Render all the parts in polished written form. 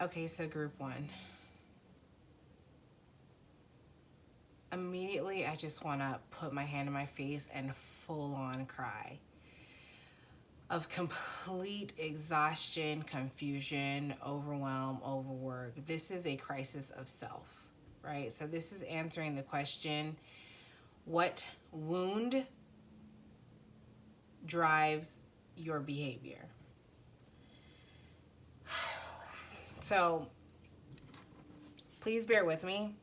Okay, so group one. Immediately, I just want to put my hand in my face and full on cry of complete exhaustion, confusion, overwhelm, overwork. This is a crisis of self, right? So this is answering the question, what wound drives your behavior? So please bear with me.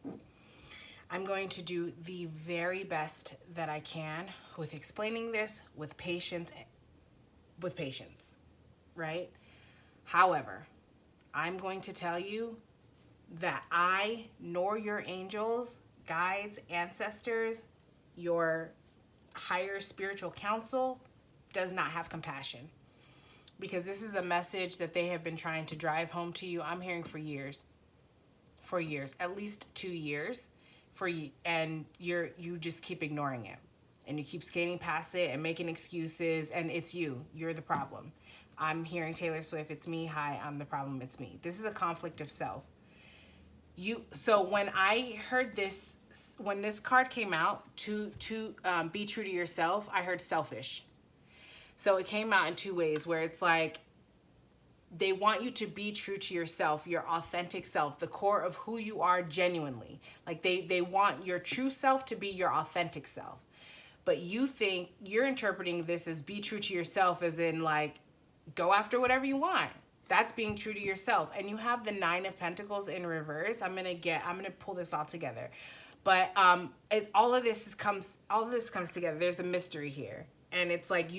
I'm going to do the very best that I can with explaining this with patience, right? However, I'm going to tell you that I nor your angels, guides, ancestors, your higher spiritual counsel does not have compassion, because this is a message that they have been trying to drive home to you. I'm hearing for years, at least 2 years, and you just keep ignoring it, and you keep skating past it and making excuses, and you're the problem. I'm hearing Taylor Swift, it's me, hi, I'm the problem, it's me. This is a conflict of self. So when I heard this, when this card came out, to be true to yourself, I heard selfish. So it came out in two ways, where it's like they want you to be true to yourself, your authentic self, the core of who you are genuinely. Like they want your true self to be your authentic self. But you think you're interpreting this as be true to yourself as in like go after whatever you want. That's being true to yourself. And you have the 9 of Pentacles in reverse. I'm gonna pull this all together. But all of this comes together. There's a mystery here. And it's like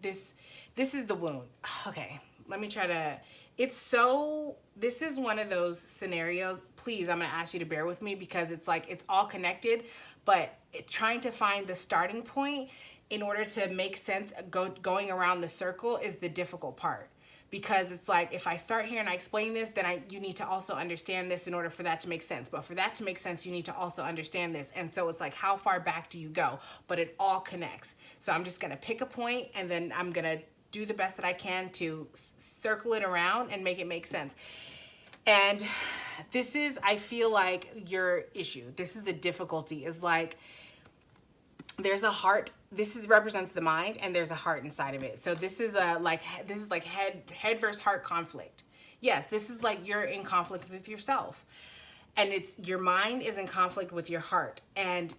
this is the wound. Okay, let me try to, this is one of those scenarios. Please, I'm gonna ask you to bear with me, because it's like, it's all connected, but trying to find the starting point in order to make sense, going around the circle is the difficult part. Because it's like, if I start here and I explain this, then you need to also understand this in order for that to make sense. But for that to make sense, you need to also understand this. And so it's like, how far back do you go? But it all connects. So I'm just going to pick a point, and then I'm going to do the best that I can to circle it around and make it make sense. And this is, I feel like, your issue. This is the difficulty, is like, there's a heart. Represents the mind, and there's a heart inside of it. So this is like head versus heart conflict. Yes, this is like you're in conflict with yourself, and it's your mind is in conflict with your heart, and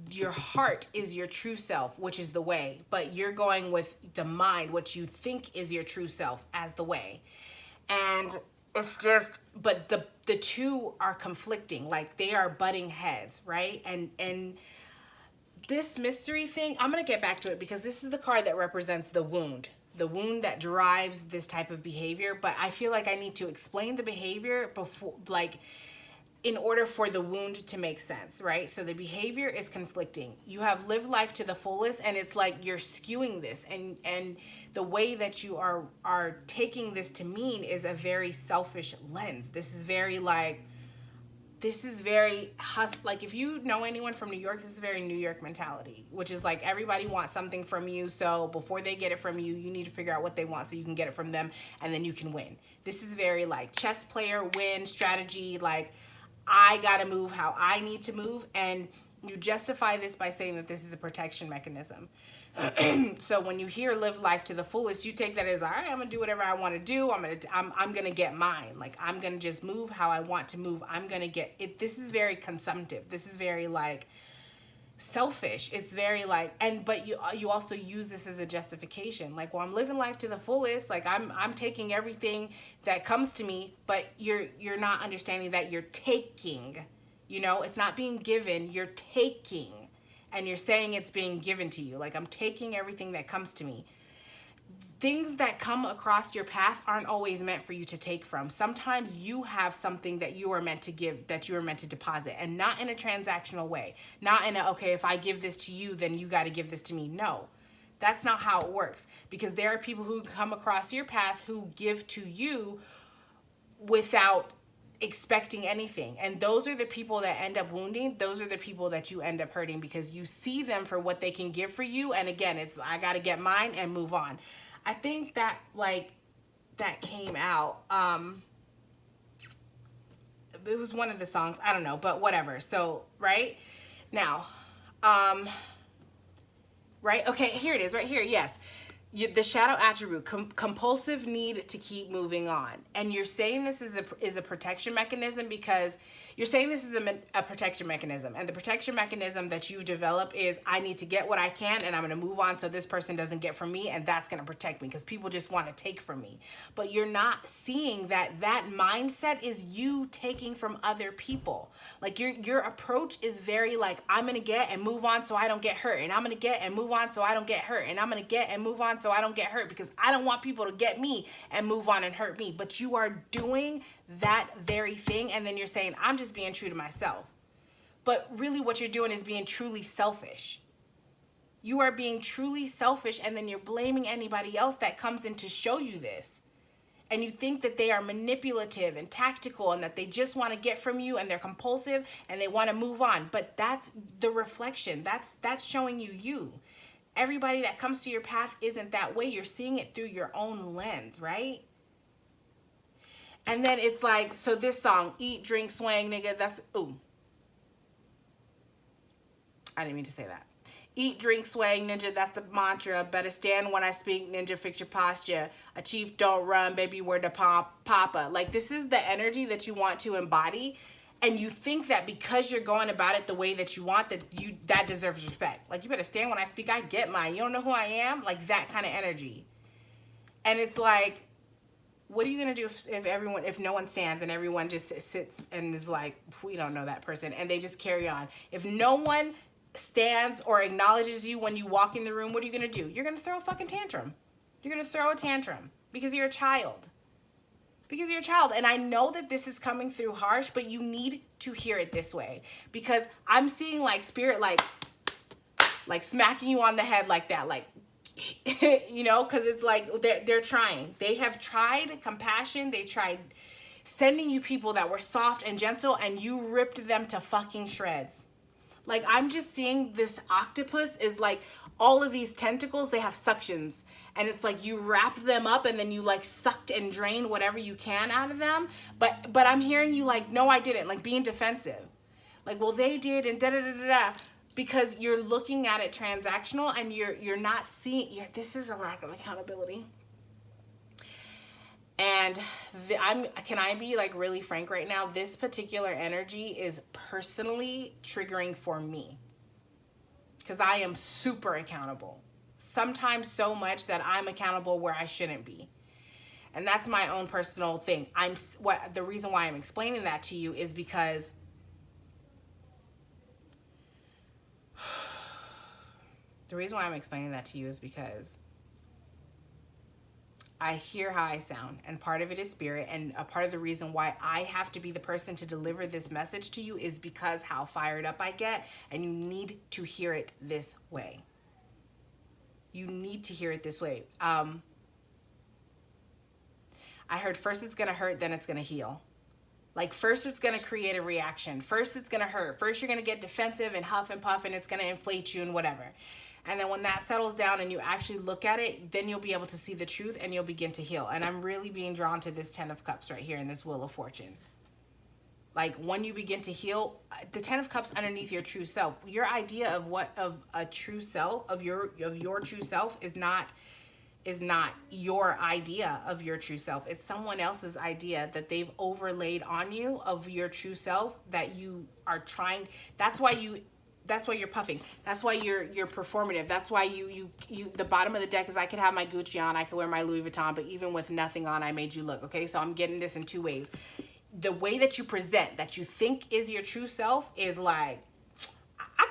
your heart is your true self, which is the way, but you're going with the mind, what you think is your true self, as the way. And it's just, but the two are conflicting, like they are butting heads, right? And this mystery thing, I'm going to get back to it, because this is the card that represents the wound that drives this type of behavior. But I feel like I need to explain the behavior before, like, in order for the wound to make sense, right? So the behavior is conflicting. You have lived life to the fullest, and it's like you're skewing this, and the way that you are taking this to mean is a very selfish lens. This is very like, like, if you know anyone from New York, this is very New York mentality, which is like everybody wants something from you. So before they get it from you, you need to figure out what they want so you can get it from them, and then you can win. This is very like chess player win strategy. Like, I got to move how I need to move. And you justify this by saying that this is a protection mechanism. So when you hear live life to the fullest, you take that as, all right, I'm gonna do whatever I want to do. I'm gonna get mine. Like, I'm gonna just move how I want to move. I'm gonna get it. This is very consumptive. This is very like selfish. It's very like, but you also use this as a justification. Like, well, I'm living life to the fullest. Like, I'm taking everything that comes to me, but you're not understanding that you're taking. It's not being given. You're taking. And you're saying it's being given to you. Like, I'm taking everything that comes to me. Things that come across your path aren't always meant for you to take from. Sometimes you have something that you are meant to give, that you are meant to deposit, and not in a transactional way. Not in a, okay, if I give this to you, then you got to give this to me. No, that's not how it works. Because there are people who come across your path who give to you without expecting anything, and those are the people that end up wounding. Those are the people that you end up hurting, because you see them for what they can give for you, and again, it's I got to get mine and move on. I think that, like, that came out. It was one of the songs, I don't know, but whatever. So, right now, right? Okay, here it is, right here. Yes. The shadow attribute, compulsive need to keep moving on. And you're saying this is a protection mechanism because you're saying this is a protection mechanism. And the protection mechanism that you develop is, I need to get what I can and I'm going to move on so this person doesn't get from me, and that's going to protect me because people just want to take from me. But you're not seeing that that mindset is you taking from other people. Like your approach is very like, I'm going to get and move on so I don't get hurt. And I'm going to get and move on so I don't get hurt. And I'm going to get and move on so I don't get hurt because I don't want people to get me and move on and hurt me. But you are doing that very thing, and then you're saying, I'm just being true to myself. But really what you're doing is being truly selfish. You are being truly selfish, and then you're blaming anybody else that comes in to show you this. And you think that they are manipulative and tactical and that they just want to get from you and they're compulsive and they want to move on. But that's the reflection. That's showing you. Everybody that comes to your path isn't that way. You're seeing it through your own lens, right? And then it's like, so this song, eat, drink, swang, nigga, that's, ooh. I didn't mean to say that. Eat, drink, swang, ninja, that's the mantra. Better stand when I speak, ninja, fix your posture. A chief, don't run, baby, word to papa. Like, this is the energy that you want to embody. And you think that because you're going about it the way that you want, that deserves respect. Like, you better stand when I speak, I get mine. You don't know who I am? Like, that kind of energy. And it's like, what are you going to do if no one stands and everyone just sits and is like, we don't know that person, and they just carry on? If no one stands or acknowledges you when you walk in the room, what are you going to do? You're going to throw a fucking tantrum. You're going to throw a tantrum because you're a child. Because you're a child. And I know that this is coming through harsh, but you need to hear it this way. Because I'm seeing like spirit like smacking you on the head like that. Like, you know, because it's like they're trying. They have tried compassion. They tried sending you people that were soft and gentle, and you ripped them to fucking shreds. Like, I'm just seeing this octopus is like all of these tentacles, they have suctions. And it's like you wrap them up and then you like sucked and drained whatever you can out of them. But I'm hearing you like, no, I didn't. Like, being defensive. Like, well, they did and da-da-da-da-da. Because you're looking at it transactional and you're not seeing, this is a lack of accountability. And can I be like really frank right now? This particular energy is personally triggering for me. Because I am super accountable. Sometimes so much that I'm accountable where I shouldn't be. And that's my own personal thing. The reason why I'm explaining that to you is because I hear how I sound, and part of it is spirit, and a part of the reason why I have to be the person to deliver this message to you is because how fired up I get, and you need to hear it this way. You need to hear it this way. I heard first it's going to hurt, then it's going to heal. Like, first it's going to create a reaction. First it's going to hurt. First you're going to get defensive and huff and puff, and it's going to inflate you and whatever. And then when that settles down and you actually look at it, then you'll be able to see the truth and you'll begin to heal. And I'm really being drawn to this 10 of Cups right here in this Wheel of Fortune. Like, when you begin to heal, the 10 of Cups underneath your true self, your idea of a true self, of your true self is not your idea of your true self. It's someone else's idea that they've overlaid on you of your true self that you are trying. That's why you're puffing. That's why you're performative. That's why you the bottom of the deck is, I could have my Gucci on, I could wear my Louis Vuitton, but even with nothing on, I made you look. Okay, so I'm getting this in two ways. The way that you present, that you think is your true self, is like, I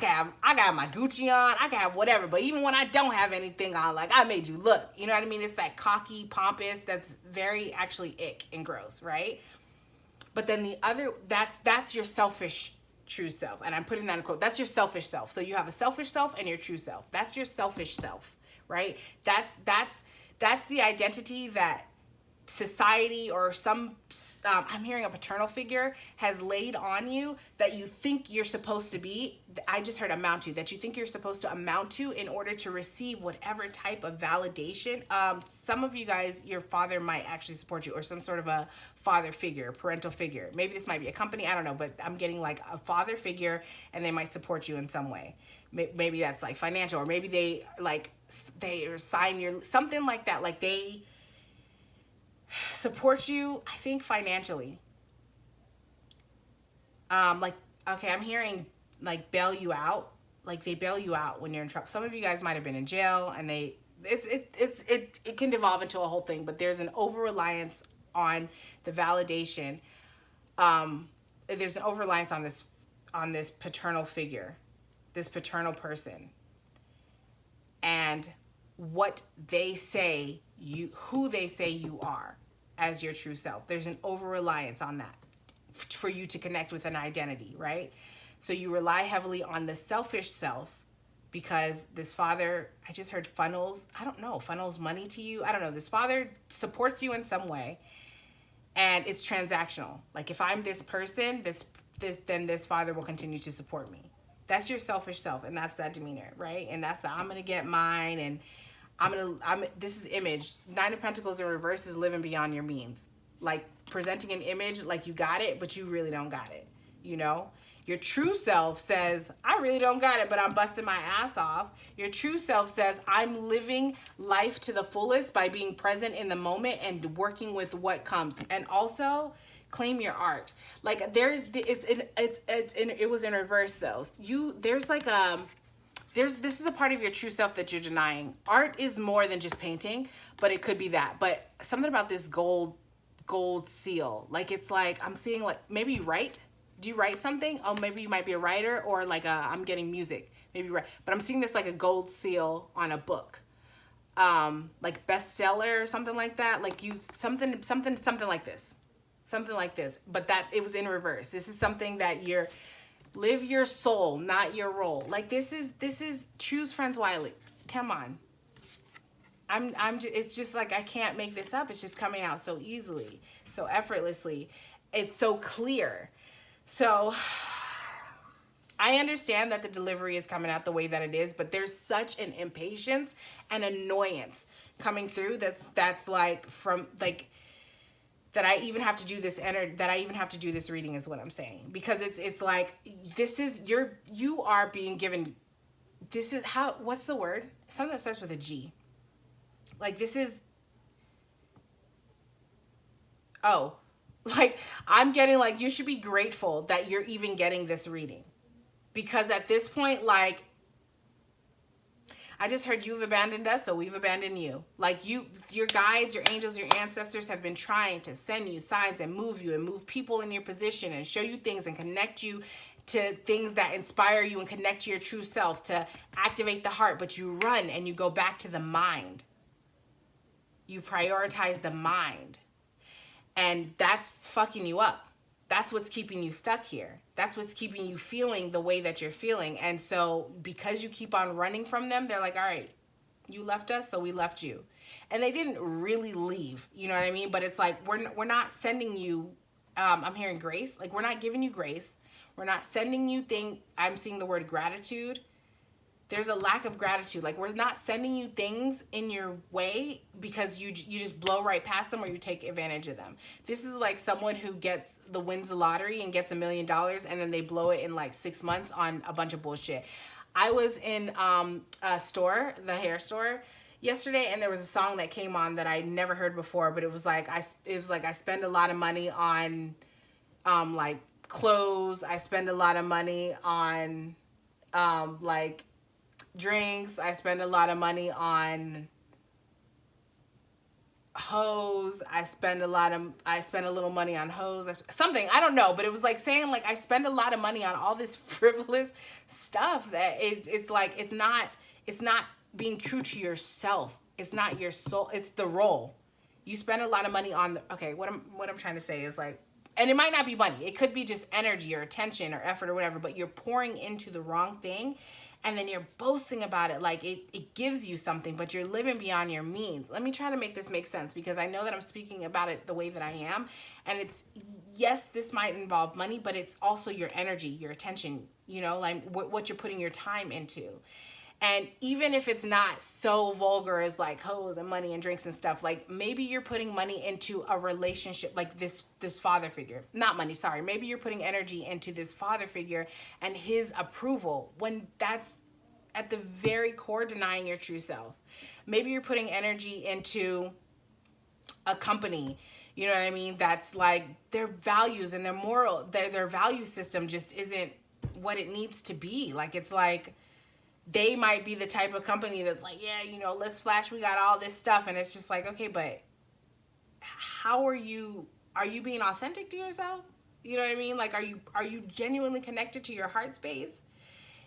got my Gucci on, I can have whatever, but even when I don't have anything on, like, I made you look. You know what I mean? It's that cocky, pompous, that's very actually ick and gross, right? But then the other, that's your selfish true self. And I'm putting that in quote. That's your selfish self. So you have a selfish self and your true self. That's your selfish self, right? That's the identity that society or some, I'm hearing a paternal figure has laid on you that you think you're supposed to be. I just heard amount to, that you think you're supposed to amount to in order to receive whatever type of validation. Some of you guys, your father might actually support you, or some sort of a father figure, parental figure. Maybe this might be a company, I don't know, but I'm getting like a father figure, and they might support you in some way. Maybe that's like financial, or maybe they sign your, something like that. Like they support you, I think, financially. Like, okay, I'm hearing like bail you out. Like they bail you out when you're in trouble. Some of you guys might have been in jail, and it can devolve into a whole thing, but there's an over-reliance on the validation. There's an over-reliance on this paternal figure, this paternal person, and what they say who they say you are as your true self. There's an over-reliance on that for you to connect with an identity, right? So you rely heavily on the selfish self, because this father, I just heard funnels, I don't know, funnels money to you. I don't know. This father supports you in some way, and it's transactional. Like if I'm this person, then this father will continue to support me. That's your selfish self, and that's that demeanor, right? And that's the I'm gonna get mine, and this is image. 9 of Pentacles in reverse is living beyond your means. Like presenting an image like you got it, but you really don't got it, you know? Your true self says, I really don't got it, but I'm busting my ass off. Your true self says, I'm living life to the fullest by being present in the moment and working with what comes. And also, claim your art. Like it was in reverse though. This is a part of your true self that you're denying. Art is more than just painting, but it could be that. But something about this gold seal, like it's like I'm seeing, like maybe you write. Do you write something? Oh, maybe you might be a writer, or like I'm getting music. Maybe you write. But I'm seeing this like a gold seal on a book, like bestseller or something like that. Like something like this, something like this. But it was in reverse. This is something that live your soul, not your role. Like this is choose friends wisely. Come on. It's just like I can't make this up. It's just coming out so easily, so effortlessly. It's so clear. So I understand that the delivery is coming out the way that it is, but there's such an impatience and annoyance coming through that's like from like that I even have to do this reading is what I'm saying, because it's like you are being given, what's the word? Something that starts with a G. Like this is, like I'm getting like, you should be grateful that you're even getting this reading, because at this point, like I just heard, you've abandoned us, so we've abandoned you. Like your guides, your angels, your ancestors have been trying to send you signs and move people in your position and show you things and connect you to things that inspire you and connect to your true self, to activate the heart, but you run and you go back to the mind. You prioritize the mind. And that's fucking you up. That's what's keeping you stuck here. That's what's keeping you feeling the way that you're feeling. And so because you keep on running from them, they're like, all right, you left us, so we left you. And they didn't really leave, you know what I mean? But it's like, we're not sending you, I'm hearing grace. Like, we're not giving you grace. We're not sending you I'm seeing the word gratitude. There's a lack of gratitude. Like, we're not sending you things in your way because you just blow right past them, or you take advantage of them. This is like someone who wins the lottery and gets $1 million, and then they blow it in like 6 months on a bunch of bullshit. I was in a store, the hair store, yesterday, and there was a song that came on that I never heard before, but it was like I spend a lot of money on like clothes. I spend a lot of money on like drinks. I spend a lot of money on hoes. I spend a little money on hoes. Something, I don't know, but it was like saying like I spend a lot of money on all this frivolous stuff that it's like it's not being true to yourself. It's not your soul. It's the role. You spend a lot of money on what I'm trying to say is like, and it might not be money. It could be just energy or attention or effort or whatever, but you're pouring into the wrong thing. and then you're boasting about it like it gives you something, but you're living beyond your means. Let me try to make this make sense, because I know that I'm speaking about it the way that I am, and it's, yes, this might involve money, but it's also your energy, your attention, you know, like what you're putting your time into. And even if it's not so vulgar as like hoes and money and drinks and stuff, like maybe you're putting money into a relationship, like this father figure, not money, sorry. Maybe you're putting energy into this father figure and his approval, when that's at the very core denying your true self. Maybe you're putting energy into a company, you know what I mean, that's like their values and their moral, their value system just isn't what it needs to be. Like, it's like, they might be the type of company that's like, yeah, you know, let's flash, we got all this stuff. And it's just like, okay, but how are you being authentic to yourself? You know what I mean? Like, are you genuinely connected to your heart space?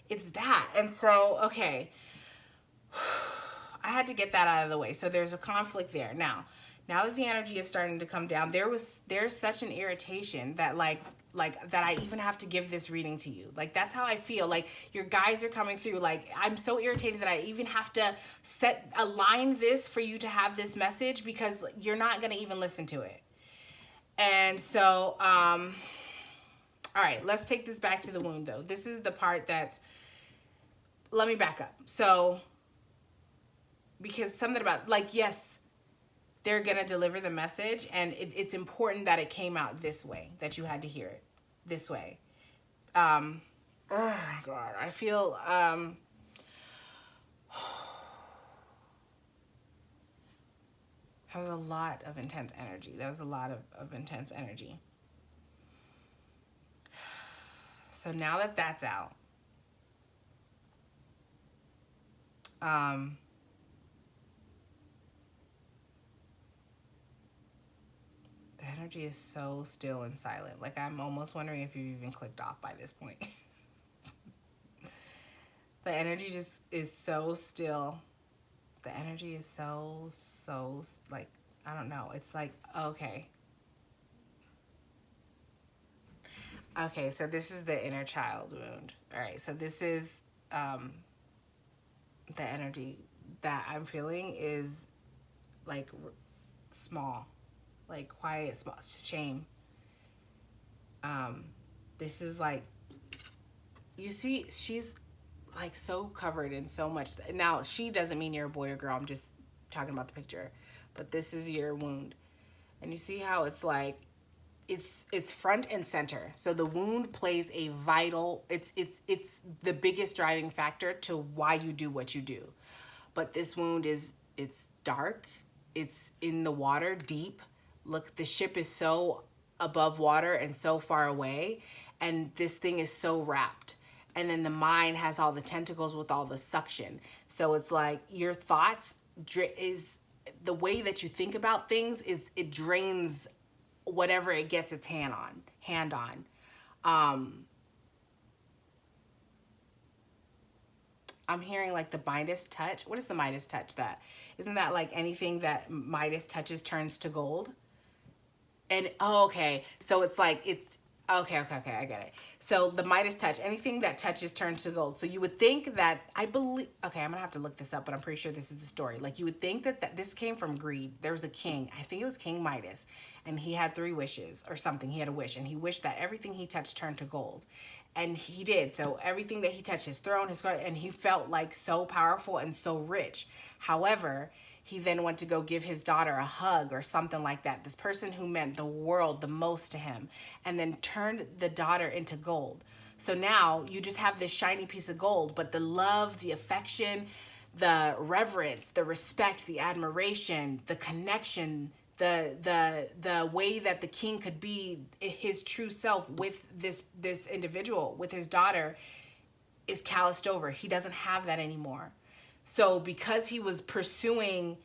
It's that. And so, okay, I had to get that out of the way. So there's a conflict there. Now that the energy is starting to come down, there's such an irritation that like that I even have to give this reading to you. Like, that's how I feel. Like, your guides are coming through. Like, I'm so irritated that I even have to align this for you to have this message, because you're not going to even listen to it. And so, all right, let's take this back to the wound though. This is the part that's, let me back up. So, because something about, like, yes, they're going to deliver the message, and it's important that it came out this way, that you had to hear it this way. Oh my God, I feel, that was a lot of intense energy. That was a lot of intense energy. So now that that's out, the energy is so still and silent. Like, I'm almost wondering if you've even clicked off by this point. The energy just is so still. The energy is so, like, I don't know. It's like, okay. Okay, so this is the inner child wound. All right, so this is the energy that I'm feeling is like small, like quiet, small, shame. This is like, you see, she's like so covered in so much. Now, she doesn't mean you're a boy or girl. I'm just talking about the picture. But this is your wound. And you see how it's like, it's front and center. So the wound plays a vital, it's the biggest driving factor to why you do what you do. But this wound it's dark. It's in the water, deep. Look, the ship is so above water and so far away. And this thing is so wrapped. And then the mind has all the tentacles with all the suction. So it's like your thoughts is the way that you think about things is it drains whatever it gets its hand on. I'm hearing like the Midas touch. What is the Midas touch? That isn't that like anything that Midas touches turns to gold? And okay, so it's like okay, I get it. So the Midas touch, anything that touches turns to gold. So you would think that, I believe, okay, I'm gonna have to look this up, but I'm pretty sure this is the story. Like, you would think that this came from greed. There was a king, I think it was King Midas, and he had 3 wishes or something. He had a wish, and he wished that everything he touched turned to gold. And he did. So everything that he touched, his throne, his garden, and he felt like so powerful and so rich. However, he then went to go give his daughter a hug or something like that. This person who meant the world the most to him, and then turned the daughter into gold. So now you just have this shiny piece of gold, but the love, the affection, the reverence, the respect, the admiration, the connection, the way that the king could be his true self with this individual, with his daughter, is calloused over. He doesn't have that anymore. So because he was pursuing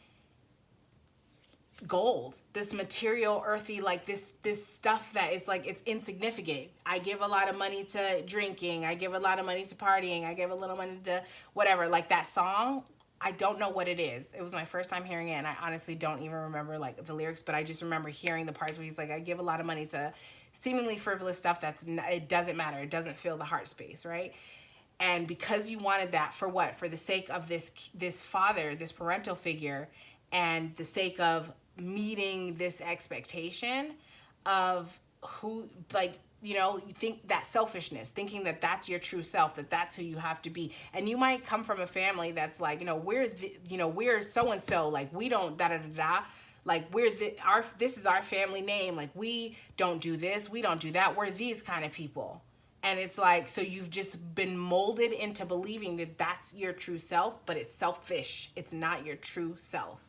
gold, this material, earthy, like this stuff that is like, it's insignificant. I give a lot of money to drinking. I give a lot of money to partying. I give a little money to whatever. Like that song, I don't know what it is. It was my first time hearing it, and I honestly don't even remember like the lyrics, but I just remember hearing the parts where he's like, I give a lot of money to seemingly frivolous stuff it doesn't matter. It doesn't fill the heart space, right? And because you wanted that for what? For the sake of this father, this parental figure, and the sake of meeting this expectation of who, like, you know, you think that selfishness, thinking that that's your true self, that that's who you have to be. And you might come from a family that's like, you know, we're so and so, like we don't da da da da, like this is our family name, like we don't do this, we don't do that, we're these kind of people. And it's like, so you've just been molded into believing that that's your true self, but it's selfish. It's not your true self.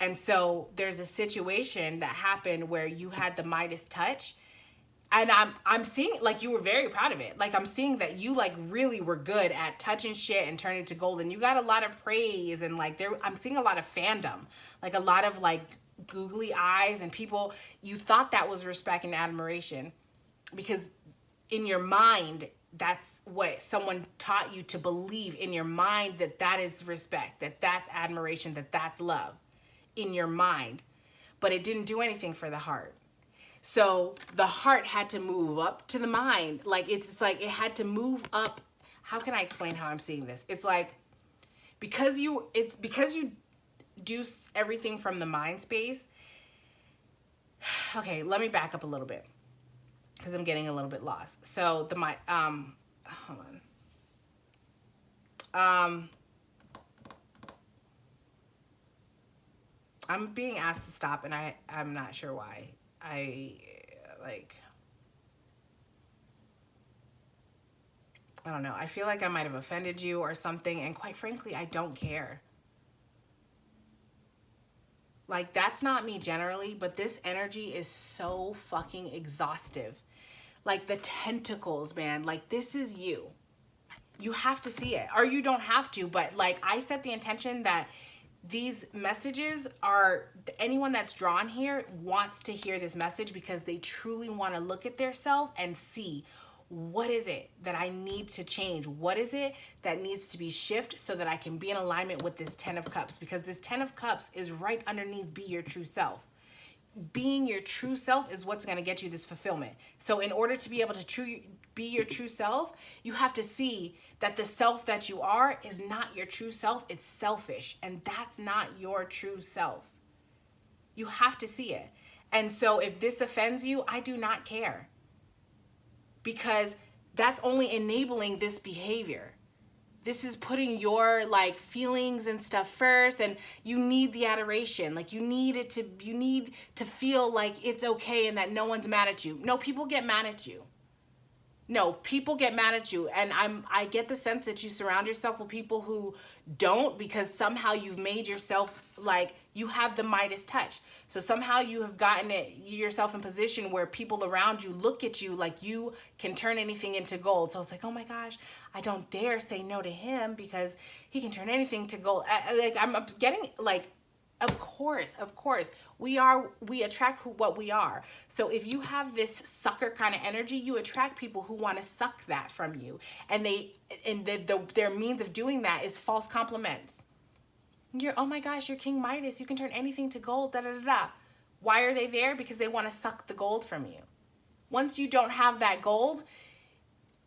And so there's a situation that happened where you had the Midas touch, and I'm seeing, like, you were very proud of it. Like, I'm seeing that you, like, really were good at touching shit and turning to gold, and you got a lot of praise, and like I'm seeing a lot of fandom, like a lot of like googly eyes, and people, you thought that was respect and admiration because in your mind, that's what someone taught you to believe in your mind, that that is respect, that that's admiration, that that's love in your mind. But it didn't do anything for the heart. So the heart had to move up to the mind. Like, it's like it had to move up. How can I explain how I'm seeing this? It's like, because you do everything from the mind space. Okay, let me back up a little bit, because I'm getting a little bit lost. So hold on. I'm being asked to stop, and I'm not sure why. I don't know. I feel like I might have offended you or something, and quite frankly, I don't care. Like, that's not me generally, but this energy is so fucking exhaustive. Like, the tentacles, man. Like, this is you. You have to see it. Or you don't have to, but like, I set the intention that these messages are, anyone that's drawn here wants to hear this message because they truly want to look at their self and see, what is it that I need to change? What is it that needs to be shifted so that I can be in alignment with this 10 of Cups? Because this 10 of Cups is right underneath be your true self. Being your true self is what's going to get you this fulfillment. So in order to be able to be your true self, you have to see that the self that you are is not your true self. It's selfish, and that's not your true self. You have to see it. And so if this offends you, I do not care, because that's only enabling this behavior. This is putting your like feelings and stuff first, and you need the adoration. Like, you need to feel like it's okay and that no one's mad at you. No, people get mad at you. No, people get mad at you. And I get the sense that you surround yourself with people who don't, because somehow you've made yourself like you have the Midas touch. So somehow you have gotten yourself in position where people around you look at you like you can turn anything into gold. So it's like, oh my gosh, I don't dare say no to him because he can turn anything to gold. Like, I'm getting like, of course, we attract what we are. So if you have this sucker kind of energy, you attract people who want to suck that from you. And their means of doing that is false compliments. Oh my gosh, you're King Midas. You can turn anything to gold, da da da da. Why are they there? Because they want to suck the gold from you. Once you don't have that gold,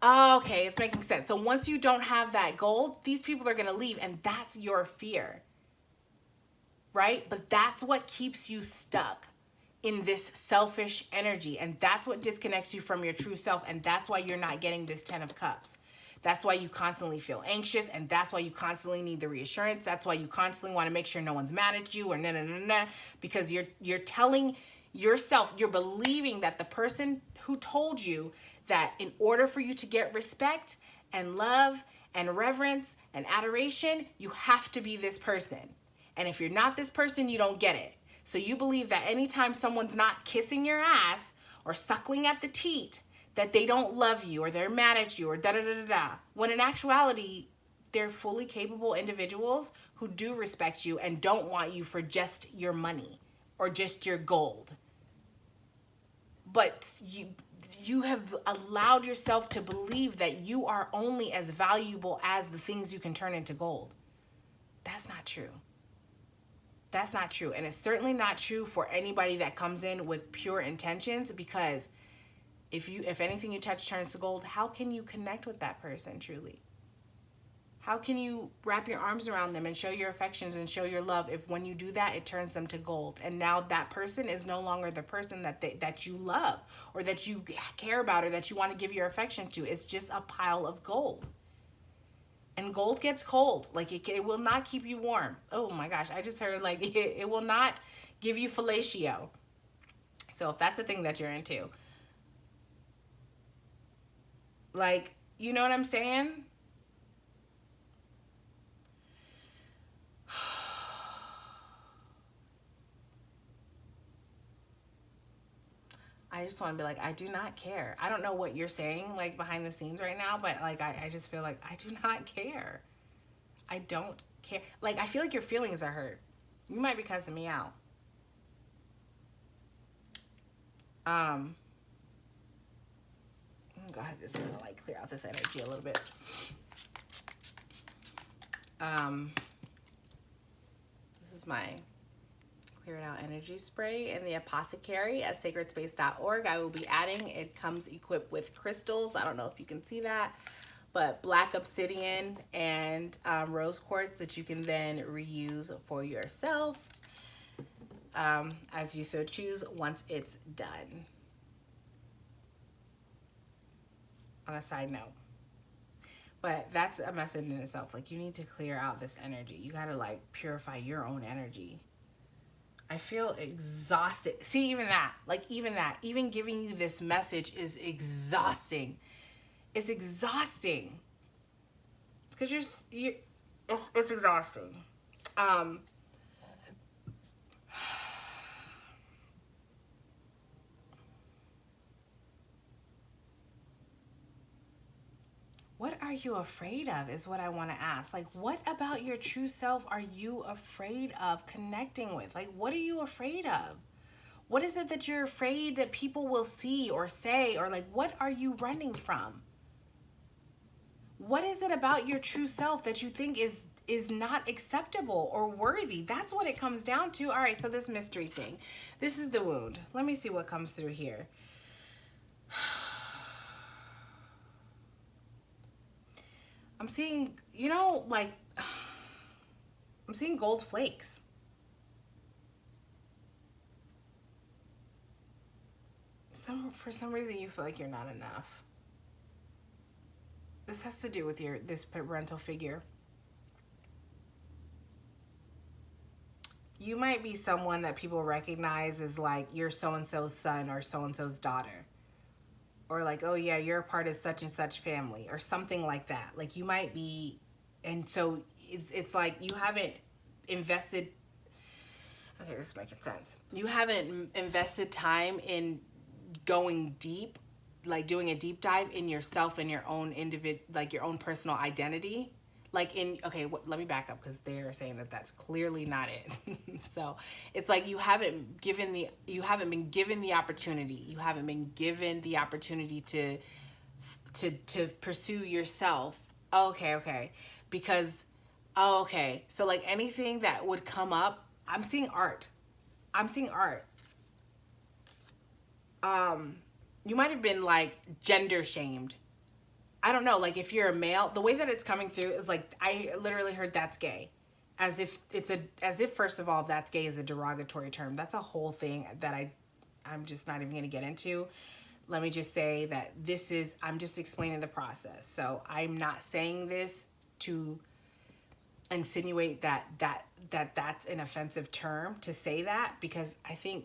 okay, it's making sense. So once you don't have that gold, these people are going to leave, and that's your fear. Right? But that's what keeps you stuck in this selfish energy. And that's what disconnects you from your true self. And that's why you're not getting this 10 of Cups. That's why you constantly feel anxious. And that's why you constantly need the reassurance. That's why you constantly want to make sure no one's mad at you or nah. Because you're telling yourself, you're believing that the person who told you that in order for you to get respect and love and reverence and adoration, you have to be this person. And if you're not this person, you don't get it. So you believe that anytime someone's not kissing your ass or suckling at the teat, that they don't love you or they're mad at you or da-da-da-da-da. When in actuality, they're fully capable individuals who do respect you and don't want you for just your money or just your gold. But you have allowed yourself to believe that you are only as valuable as the things you can turn into gold. That's not true. That's not true. And it's certainly not true for anybody that comes in with pure intentions, because If anything you touch turns to gold, how can you connect with that person truly? How can you wrap your arms around them and show your affections and show your love if when you do that, it turns them to gold? And now that person is no longer the person that you love or that you care about or that you want to give your affection to. It's just a pile of gold. And gold gets cold. Like it will not keep you warm. Oh my gosh, I just heard like it will not give you fellatio. So if that's a thing that you're into, like, you know what I'm saying? I just want to be like, I do not care. I don't know what you're saying, like, behind the scenes right now, but, like, I just feel like I do not care. I don't care. Like, I feel like your feelings are hurt. You might be cussing me out. I'm just gonna, like, clear out this energy a little bit. This is my Clear It Out energy spray in the apothecary at sacredspace.org. I will be adding, it comes equipped with crystals. I don't know if you can see that, but black obsidian and rose quartz that you can then reuse for yourself as you so choose once it's done. On a side note, but that's a message in itself. Like, you need to clear out this energy. You gotta, like, purify your own energy. I feel exhausted. See, even that, even giving you this message is exhausting. It's exhausting. Because it's exhausting. What are you afraid of is what I want to ask. Like, what about your true self are you afraid of connecting with? Like, what are you afraid of? What is it that you're afraid that people will see or say? Or, like, what are you running from? What is it about your true self that you think is not acceptable or worthy? That's what it comes down to. All right, so this mystery thing. This is the wound. Let me see what comes through here. I'm seeing, you know, like, I'm seeing gold flakes. For some reason you feel like you're not enough. This has to do with this parental figure. You might be someone that people recognize as like you're so-and-so's son or so-and-so's daughter. Or like, oh yeah, you're a part of such and such family or something like that. Like, you might be, and so it's like you haven't invested, okay, this is making sense. You haven't invested time in going deep, like doing a deep dive in yourself and your own like your own personal identity. Like let me back up because they're saying that that's clearly not it. So it's like you haven't been given the opportunity. You haven't been given the opportunity to pursue yourself. Okay. Because, okay. So like anything that would come up, I'm seeing art. You might have been like gender shamed. I don't know, like if you're a male, the way that it's coming through is like, I literally heard that's gay. As if first of all, that's gay is a derogatory term. That's a whole thing that I'm just not even gonna get into. Let me just say that I'm just explaining the process. So I'm not saying this to insinuate that's an offensive term to say that, because I think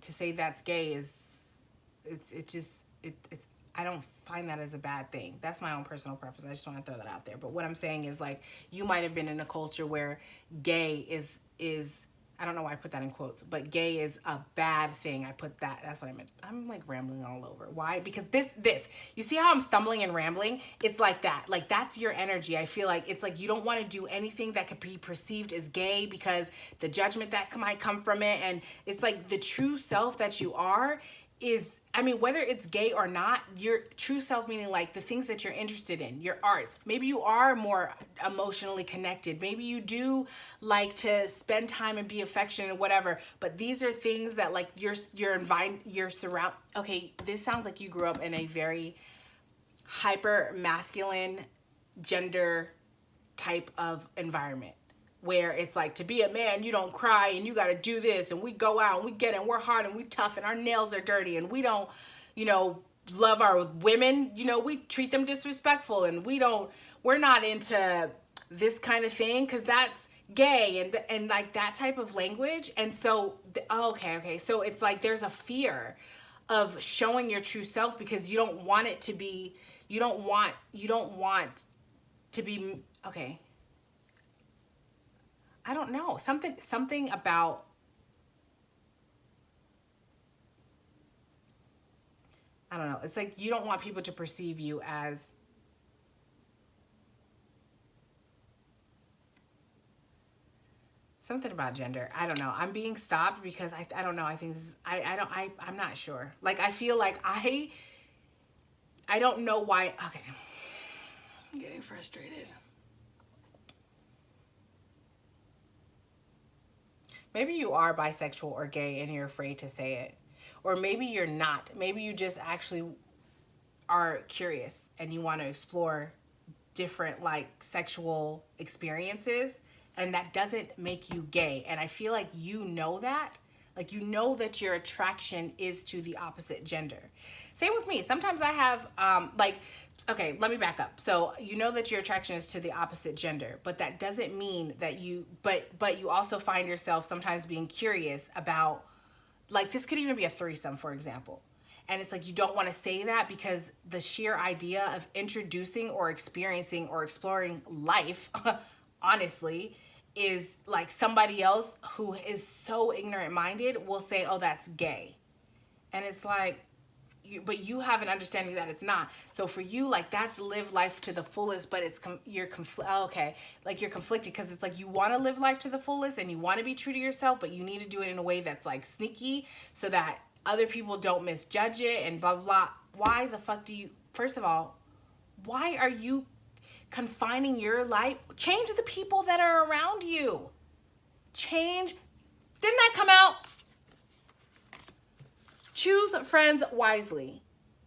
to say that's gay is, I don't find that as a bad thing. That's my own personal preference. I just want to throw that out there. But what I'm saying is, like, you might have been in a culture where gay is I don't know why I put that in quotes, but gay is a bad thing. I put that, that's what I meant. I'm like rambling all over. Why? Because this, you see how I'm stumbling and rambling? It's like that. Like, that's your energy. I feel like it's like you don't want to do anything that could be perceived as gay because the judgment that might come from it. And it's like the true self that you are is, I mean, whether it's gay or not, your true self, meaning like the things that you're interested in, your arts. Maybe you are more emotionally connected. Maybe you do like to spend time and be affectionate or whatever. But these are things that like your surround. Okay, this sounds like you grew up in a very hyper masculine gender type of environment, where it's like, to be a man, you don't cry and you got to do this, and we go out and we get in, we're hard and we tough and our nails are dirty and we don't, love our women, we treat them disrespectful, and we're not into this kind of thing because that's gay and like that type of language. And so, okay. So it's like there's a fear of showing your true self because you don't want it to be, you don't want to be, okay. I don't know, something about, I don't know. It's like you don't want people to perceive you as, something about gender. I don't know. I'm being stopped because I don't know. I think this is, I'm not sure. Like, I feel like I don't know why. Okay. I'm getting frustrated. Maybe you are bisexual or gay and you're afraid to say it. Or maybe you're not. Maybe you just actually are curious and you want to explore different like sexual experiences, and that doesn't make you gay. And I feel like you know that. Like, you know that your attraction is to the opposite gender. Same with me. Sometimes I have, okay, let me back up. So you know that your attraction is to the opposite gender, but that doesn't mean that but you also find yourself sometimes being curious about, like, this could even be a threesome, for example. And it's like, you don't want to say that because the sheer idea of introducing or experiencing or exploring life, honestly, is like somebody else who is so ignorant minded will say, oh, that's gay. And it's like, but you have an understanding that it's not. So for you, like, that's live life to the fullest, but it's you're conflicted because it's like you want to live life to the fullest and you want to be true to yourself, but you need to do it in a way that's like sneaky so that other people don't misjudge it and blah, blah, blah. Why the fuck do you, first of all, why are you confining your life? Change the people that are around you. Didn't that come out? Choose friends wisely.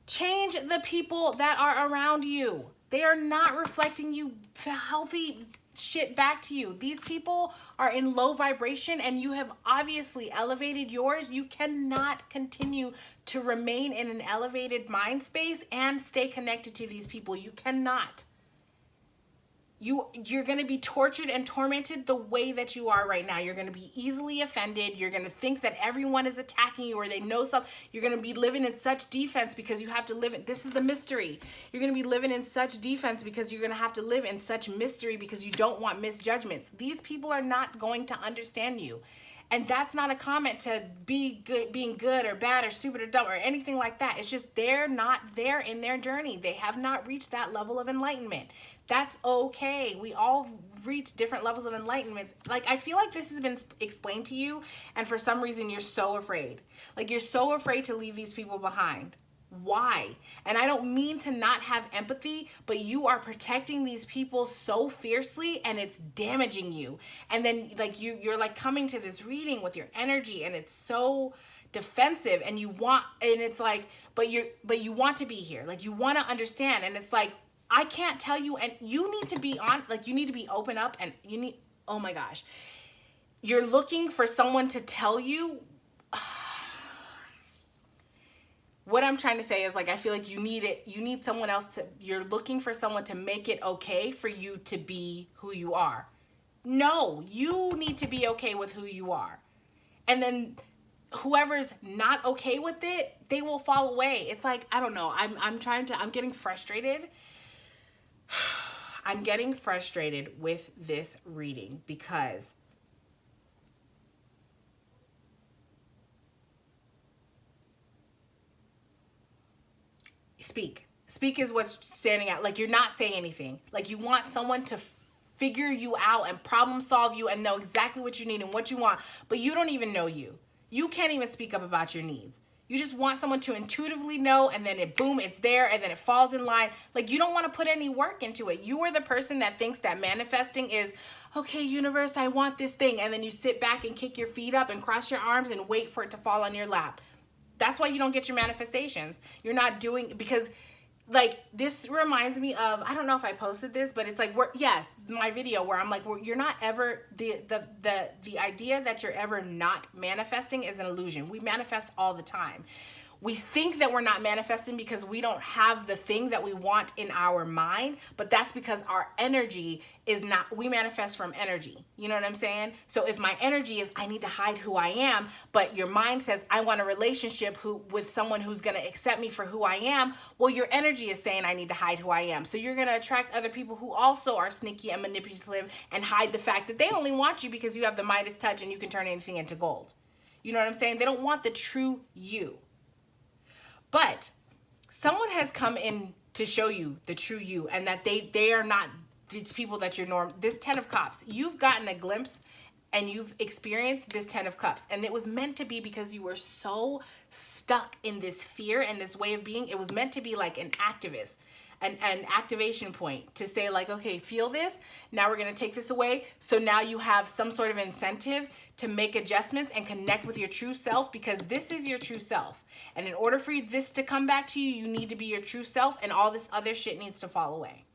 Change the people that are around you. They are not reflecting you healthy shit back to you. These people are in low vibration and you have obviously elevated yours. You cannot continue to remain in an elevated mind space and stay connected to these people. You cannot. You're going to be tortured and tormented the way that you are right now. You're going to be easily offended. You're going to think that everyone is attacking you or they know something. You're going to be living in such defense because you have to live in, this is the mystery. You're going to be living in such defense because you're going to have to live in such mystery because you don't want misjudgments. These people are not going to understand you. And that's not a comment to being good or bad or stupid or dumb or anything like that. It's just they're not there in their journey. They have not reached that level of enlightenment. That's okay. We all reach different levels of enlightenment. Like, I feel like this has been explained to you, and for some reason you're so afraid. Like, you're so afraid to leave these people behind. Why? And I don't mean to not have empathy, but you are protecting these people so fiercely and it's damaging you. And then like you're like coming to this reading with your energy and it's so defensive and it's like, but you want to be here. Like, you want to understand. And it's like, I can't tell you, and you need to be on, like, you need to be open up and oh my gosh, you're looking for someone to tell you. What I'm trying to say is, like, I feel like you need someone else you're looking for someone to make it okay for you to be who you are. No, you need to be okay with who you are. And then whoever's not okay with it, they will fall away. It's like, I don't know. I'm getting frustrated. I'm getting frustrated with this reading because speak is what's standing out. Like, you're not saying anything. Like, you want someone to figure you out and problem solve you and know exactly what you need and what you want, but you don't even know you. You can't even speak up about your needs. You just want someone to intuitively know, and then boom, it's there, and then it falls in line. Like, you don't want to put any work into it. You are the person that thinks that manifesting is, okay, universe, I want this thing. And then you sit back and kick your feet up and cross your arms and wait for it to fall on your lap. That's why you don't get your manifestations. You're not doing, because like, this reminds me of, I don't know if I posted this, but it's like, yes, my video where I'm like, you're not ever, the idea that you're ever not manifesting is an illusion. We manifest all the time. We think that we're not manifesting because we don't have the thing that we want in our mind, but that's because our energy is not, we manifest from energy. You know what I'm saying? So if my energy is, I need to hide who I am, but your mind says, I want a relationship with someone who's going to accept me for who I am, well, your energy is saying, I need to hide who I am. So you're going to attract other people who also are sneaky and manipulative and hide the fact that they only want you because you have the Midas touch and you can turn anything into gold. You know what I'm saying? They don't want the true you. But someone has come in to show you the true you, and that they are not these people that you're this 10 of Cups, you've gotten a glimpse and you've experienced this 10 of Cups, and it was meant to be because you were so stuck in this fear and this way of being. It was meant to be like an activist, an activation point to say like, okay, feel this, now we're going to take this away. So now you have some sort of incentive to make adjustments and connect with your true self, because this is your true self. And in order for this to come back to you, you need to be your true self, and all this other shit needs to fall away.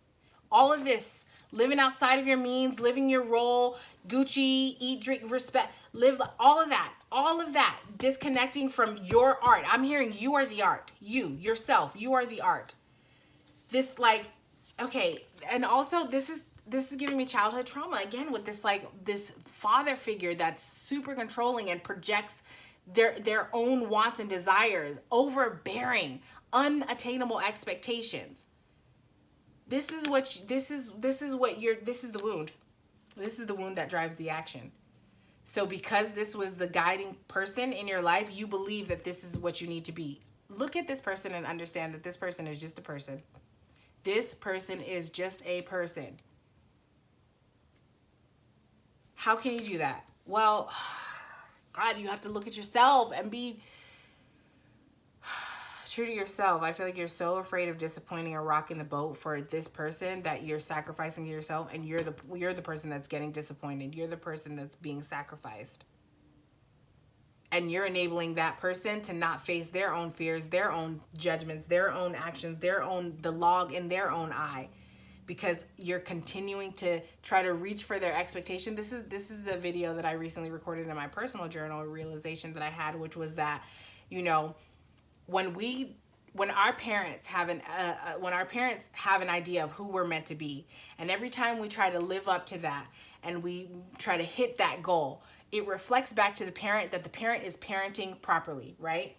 All of this, living outside of your means, living your role, Gucci, eat, drink, respect, live, all of that, disconnecting from your art. I'm hearing you are the art. You, yourself, you are the art. This like, okay, and also this is giving me childhood trauma again with this like this father figure that's super controlling and projects their own wants and desires, overbearing, unattainable expectations. This is the wound. This is the wound that drives the action. So because this was the guiding person in your life, you believe that this is what you need to be. Look at this person and understand that this person is just a person. This person is just a person. How can you do that? Well, God, you have to look at yourself and be true to yourself. I feel like you're so afraid of disappointing or rocking the boat for this person that you're sacrificing yourself, and you're the person that's getting disappointed. You're the person that's being sacrificed. And you're enabling that person to not face their own fears, their own judgments, their own actions, the log in their own eye, because you're continuing to try to reach for their expectation. This is the video that I recently recorded in my personal journal, a realization that I had, which was that, you know, when our parents have an idea of who we're meant to be, and every time we try to live up to that and we try to hit that goal, it reflects back to the parent that the parent is parenting properly, right?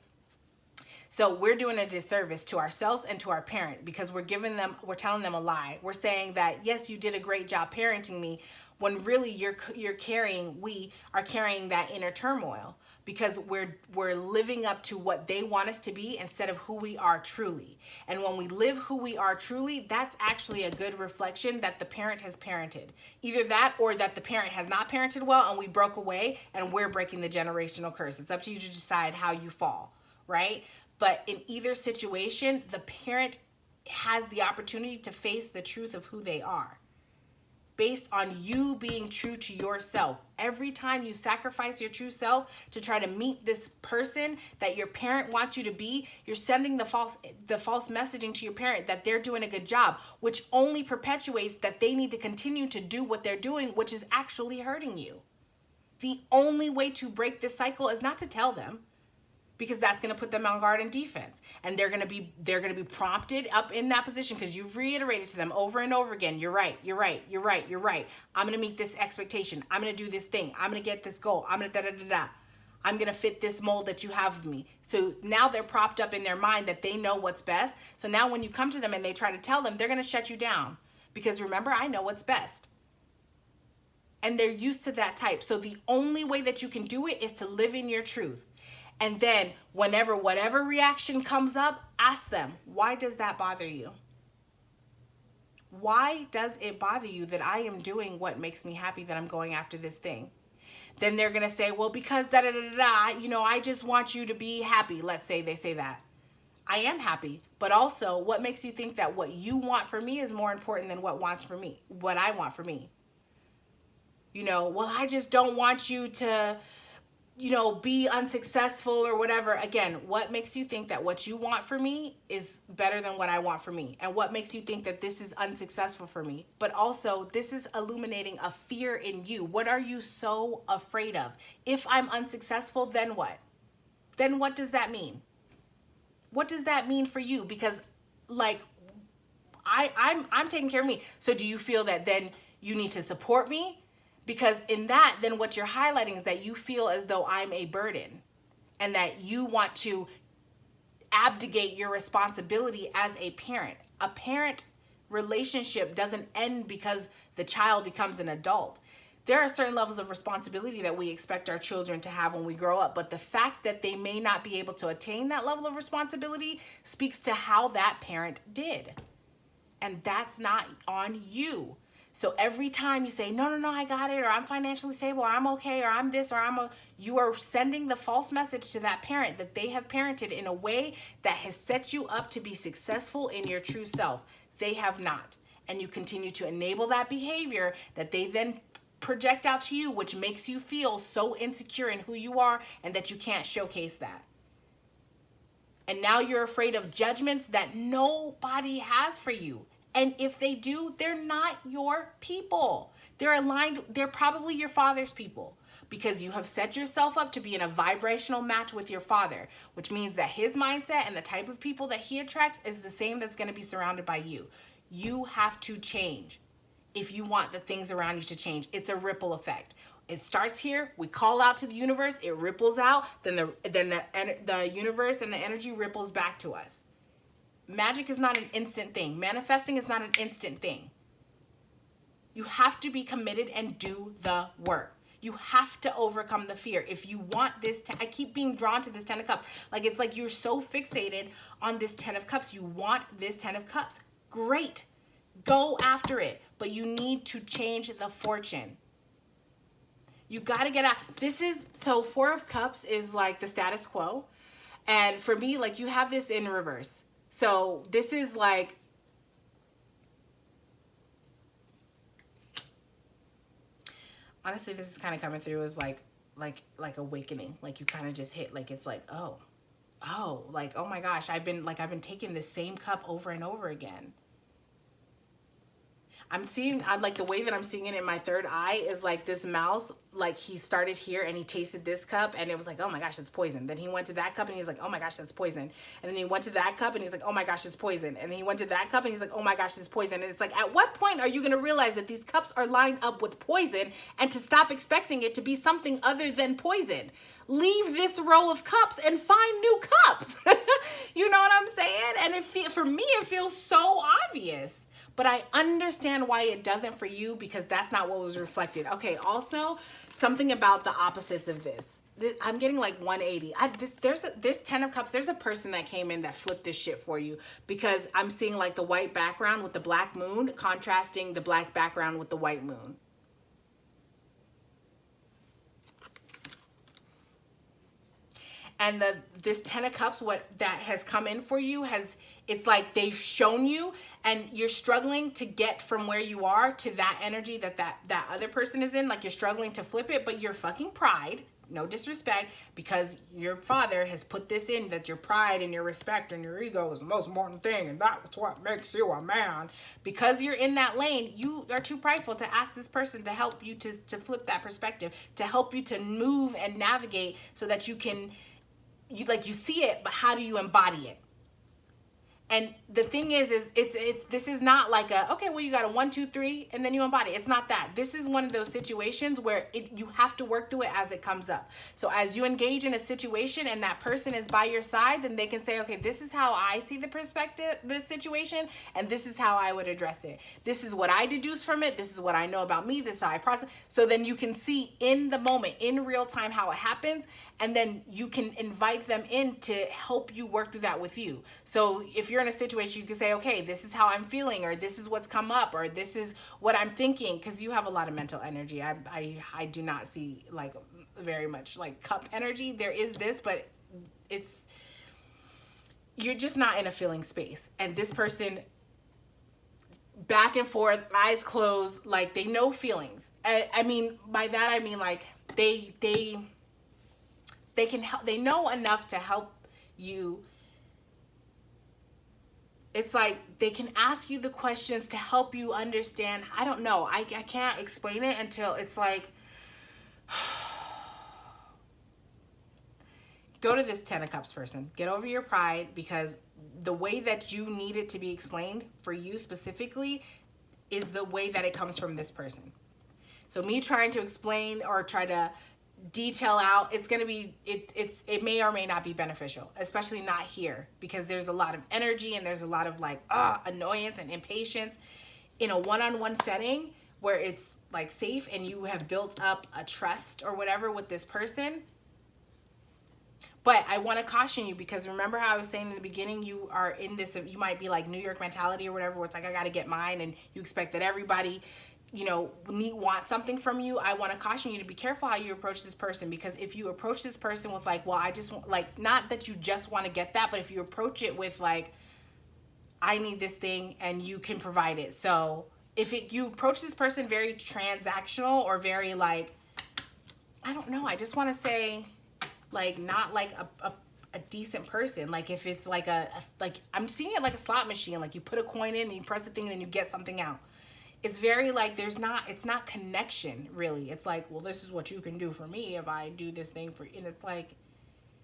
So we're doing a disservice to ourselves and to our parent, because we're telling them a lie. We're saying that, yes, you did a great job parenting me, when really we are carrying that inner turmoil, because we're living up to what they want us to be instead of who we are truly. And when we live who we are truly, that's actually a good reflection that the parent has parented. Either that, or that the parent has not parented well and we broke away and we're breaking the generational curse. It's up to you to decide how you fall, right? But in either situation, the parent has the opportunity to face the truth of who they are, based on you being true to yourself. Every time you sacrifice your true self to try to meet this person that your parent wants you to be, you're sending the false messaging to your parent that they're doing a good job, which only perpetuates that they need to continue to do what they're doing, which is actually hurting you. The only way to break this cycle is not to tell them, because that's going to put them on guard and defense, and they're going to be prompted up in that position because you've reiterated to them over and over again, you're right, I'm going to meet this expectation, I'm going to do this thing, I'm going to get this goal, I'm going to I'm going to fit this mold that you have of me. So now they're propped up in their mind that they know what's best. So now when you come to them and they try to tell them, they're going to shut you down, because remember, I know what's best. And they're used to that type. So the only way that you can do it is to live in your truth. And then whatever reaction comes up, ask them, why does that bother you? Why does it bother you that I am doing what makes me happy, that I'm going after this thing? then they're going to say, well, because da da da da, you know, I just want you to be happy. Let's say they say that. I am happy, but also what makes you think that what you want for me is more important than what I want for me? You know, well, I just don't want you to, you know, be unsuccessful or whatever. Again, what makes you think that what you want for me is better than what I want for me? And what makes you think that this is unsuccessful for me? But also, this is illuminating a fear in you. What are you so afraid of? If I'm unsuccessful, then what? Then what does that mean? What does that mean for you? Because like, I'm taking care of me. So do you feel that then you need to support me? Because in that, then what you're highlighting is that you feel as though I'm a burden and that you want to abdicate your responsibility as a parent. A parent relationship doesn't end because the child becomes an adult. There are certain levels of responsibility that we expect our children to have when we grow up, but the fact that they may not be able to attain that level of responsibility speaks to how that parent did. And that's not on you. So every time you say, no, I got it, or I'm financially stable, or I'm okay, or I'm this, or you are sending the false message to that parent that they have parented in a way that has set you up to be successful in your true self. They have not. And you continue to enable that behavior that they then project out to you, which makes you feel so insecure in who you are and that you can't showcase that. And now you're afraid of judgments that nobody has for you. And if they do, they're not your people. They're aligned. They're probably your father's people because you have set yourself up to be in a vibrational match with your father, which means that his mindset and the type of people that he attracts is the same that's going to be surrounded by you. You have to change if you want the things around you to change. It's a ripple effect. It starts here. We call out to the universe. It ripples out. Then the universe and the energy ripples back to us. Magic is not an instant thing. Manifesting is not an instant thing. You have to be committed and do the work. You have to overcome the fear. If you want this, I keep being drawn to this 10 of Cups. Like, it's like you're so fixated on this 10 of Cups. You want this 10 of Cups. Great. Go after it. But you need to change the fortune. You got to get out. So 4 of Cups is like the status quo. And for me, like, you have this in reverse. So this is like, honestly, this is kind of coming through as like awakening. Like you kind of just hit, like, it's like, oh, like, oh my gosh, I've been taking the same cup over and over again. I'm like, the way that I'm seeing it in my third eye is like this mouse, like he started here and he tasted this cup and it was like, oh my gosh, it's poison. Then he went to that cup and he's like, oh my gosh, that's poison. And then he went to that cup and he's like, oh my gosh, it's poison. And then he went to that cup and he's like, oh my gosh, it's poison. And it's like, at what point are you going to realize that these cups are lined up with poison and to stop expecting it to be something other than poison? Leave this row of cups and find new cups. You know what I'm saying? And for me, it feels so obvious. But I understand why it doesn't for you because that's not what was reflected. Okay, also, something about the opposites of this. I'm getting like 180. This 10 of Cups, there's a person that came in that flipped this shit for you because I'm seeing like the white background with the black moon contrasting the black background with the white moon. And this 10 of Cups, what that has come in for you it's like they've shown you and you're struggling to get from where you are to that energy that other person is in. Like you're struggling to flip it, but your fucking pride, no disrespect, because your father has put this in that your pride and your respect and your ego is the most important thing. And that's what makes you a man. Because you're in that lane, you are too prideful to ask this person to help you to flip that perspective, to help you to move and navigate so that you can, you see it, but how do you embody it? And the thing is this is not like okay, well, you got a 1, 2, 3, and then you embody. It's not that. This is one of those situations where you have to work through it as it comes up. So as you engage in a situation and that person is by your side, then they can say, okay, this is how I see this situation, and this is how I would address it. This is what I deduce from it. This is what I know about me. This is how I process. So then you can see in the moment, in real time, how it happens, and then you can invite them in to help you work through that with you. So if you're you're in a situation, you can say, okay, this is how I'm feeling, or this is what's come up, or this is what I'm thinking, because you have a lot of mental energy. I do not see like very much like cup energy. There is this, but you're just not in a feeling space. And this person, back and forth, eyes closed, like they know feelings. I mean, by that I mean like they can help, they know enough to help you. It's like they can ask you the questions to help you understand. I don't know. I can't explain it until it's like, go to this 10 of Cups person. Get over your pride, because the way that you need it to be explained for you specifically is the way that it comes from this person. So me trying to explain or try to detail out, it's going to be, it may or may not be beneficial, especially not here, because there's a lot of energy and there's a lot of like annoyance and impatience in a one-on-one setting where it's like safe and you have built up a trust or whatever with this person. But I want to caution you, because remember how I was saying in the beginning, you are in this, you might be like New York mentality or whatever, where it's like, I got to get mine, and you expect that everybody, you know, want something from you. I want to caution you to be careful how you approach this person, because if you approach this person with like, well, I just want, like, not that you just want to get that, but if you approach it with like, I need this thing and you can provide it. So if you approach this person very transactional or very like, I don't know, I just want to say like, not like a decent person. Like if it's like like I'm seeing it like a slot machine, like you put a coin in and you press the thing and then you get something out. It's very like, it's not connection really. It's like, well, this is what you can do for me if I do this thing for you. And it's like,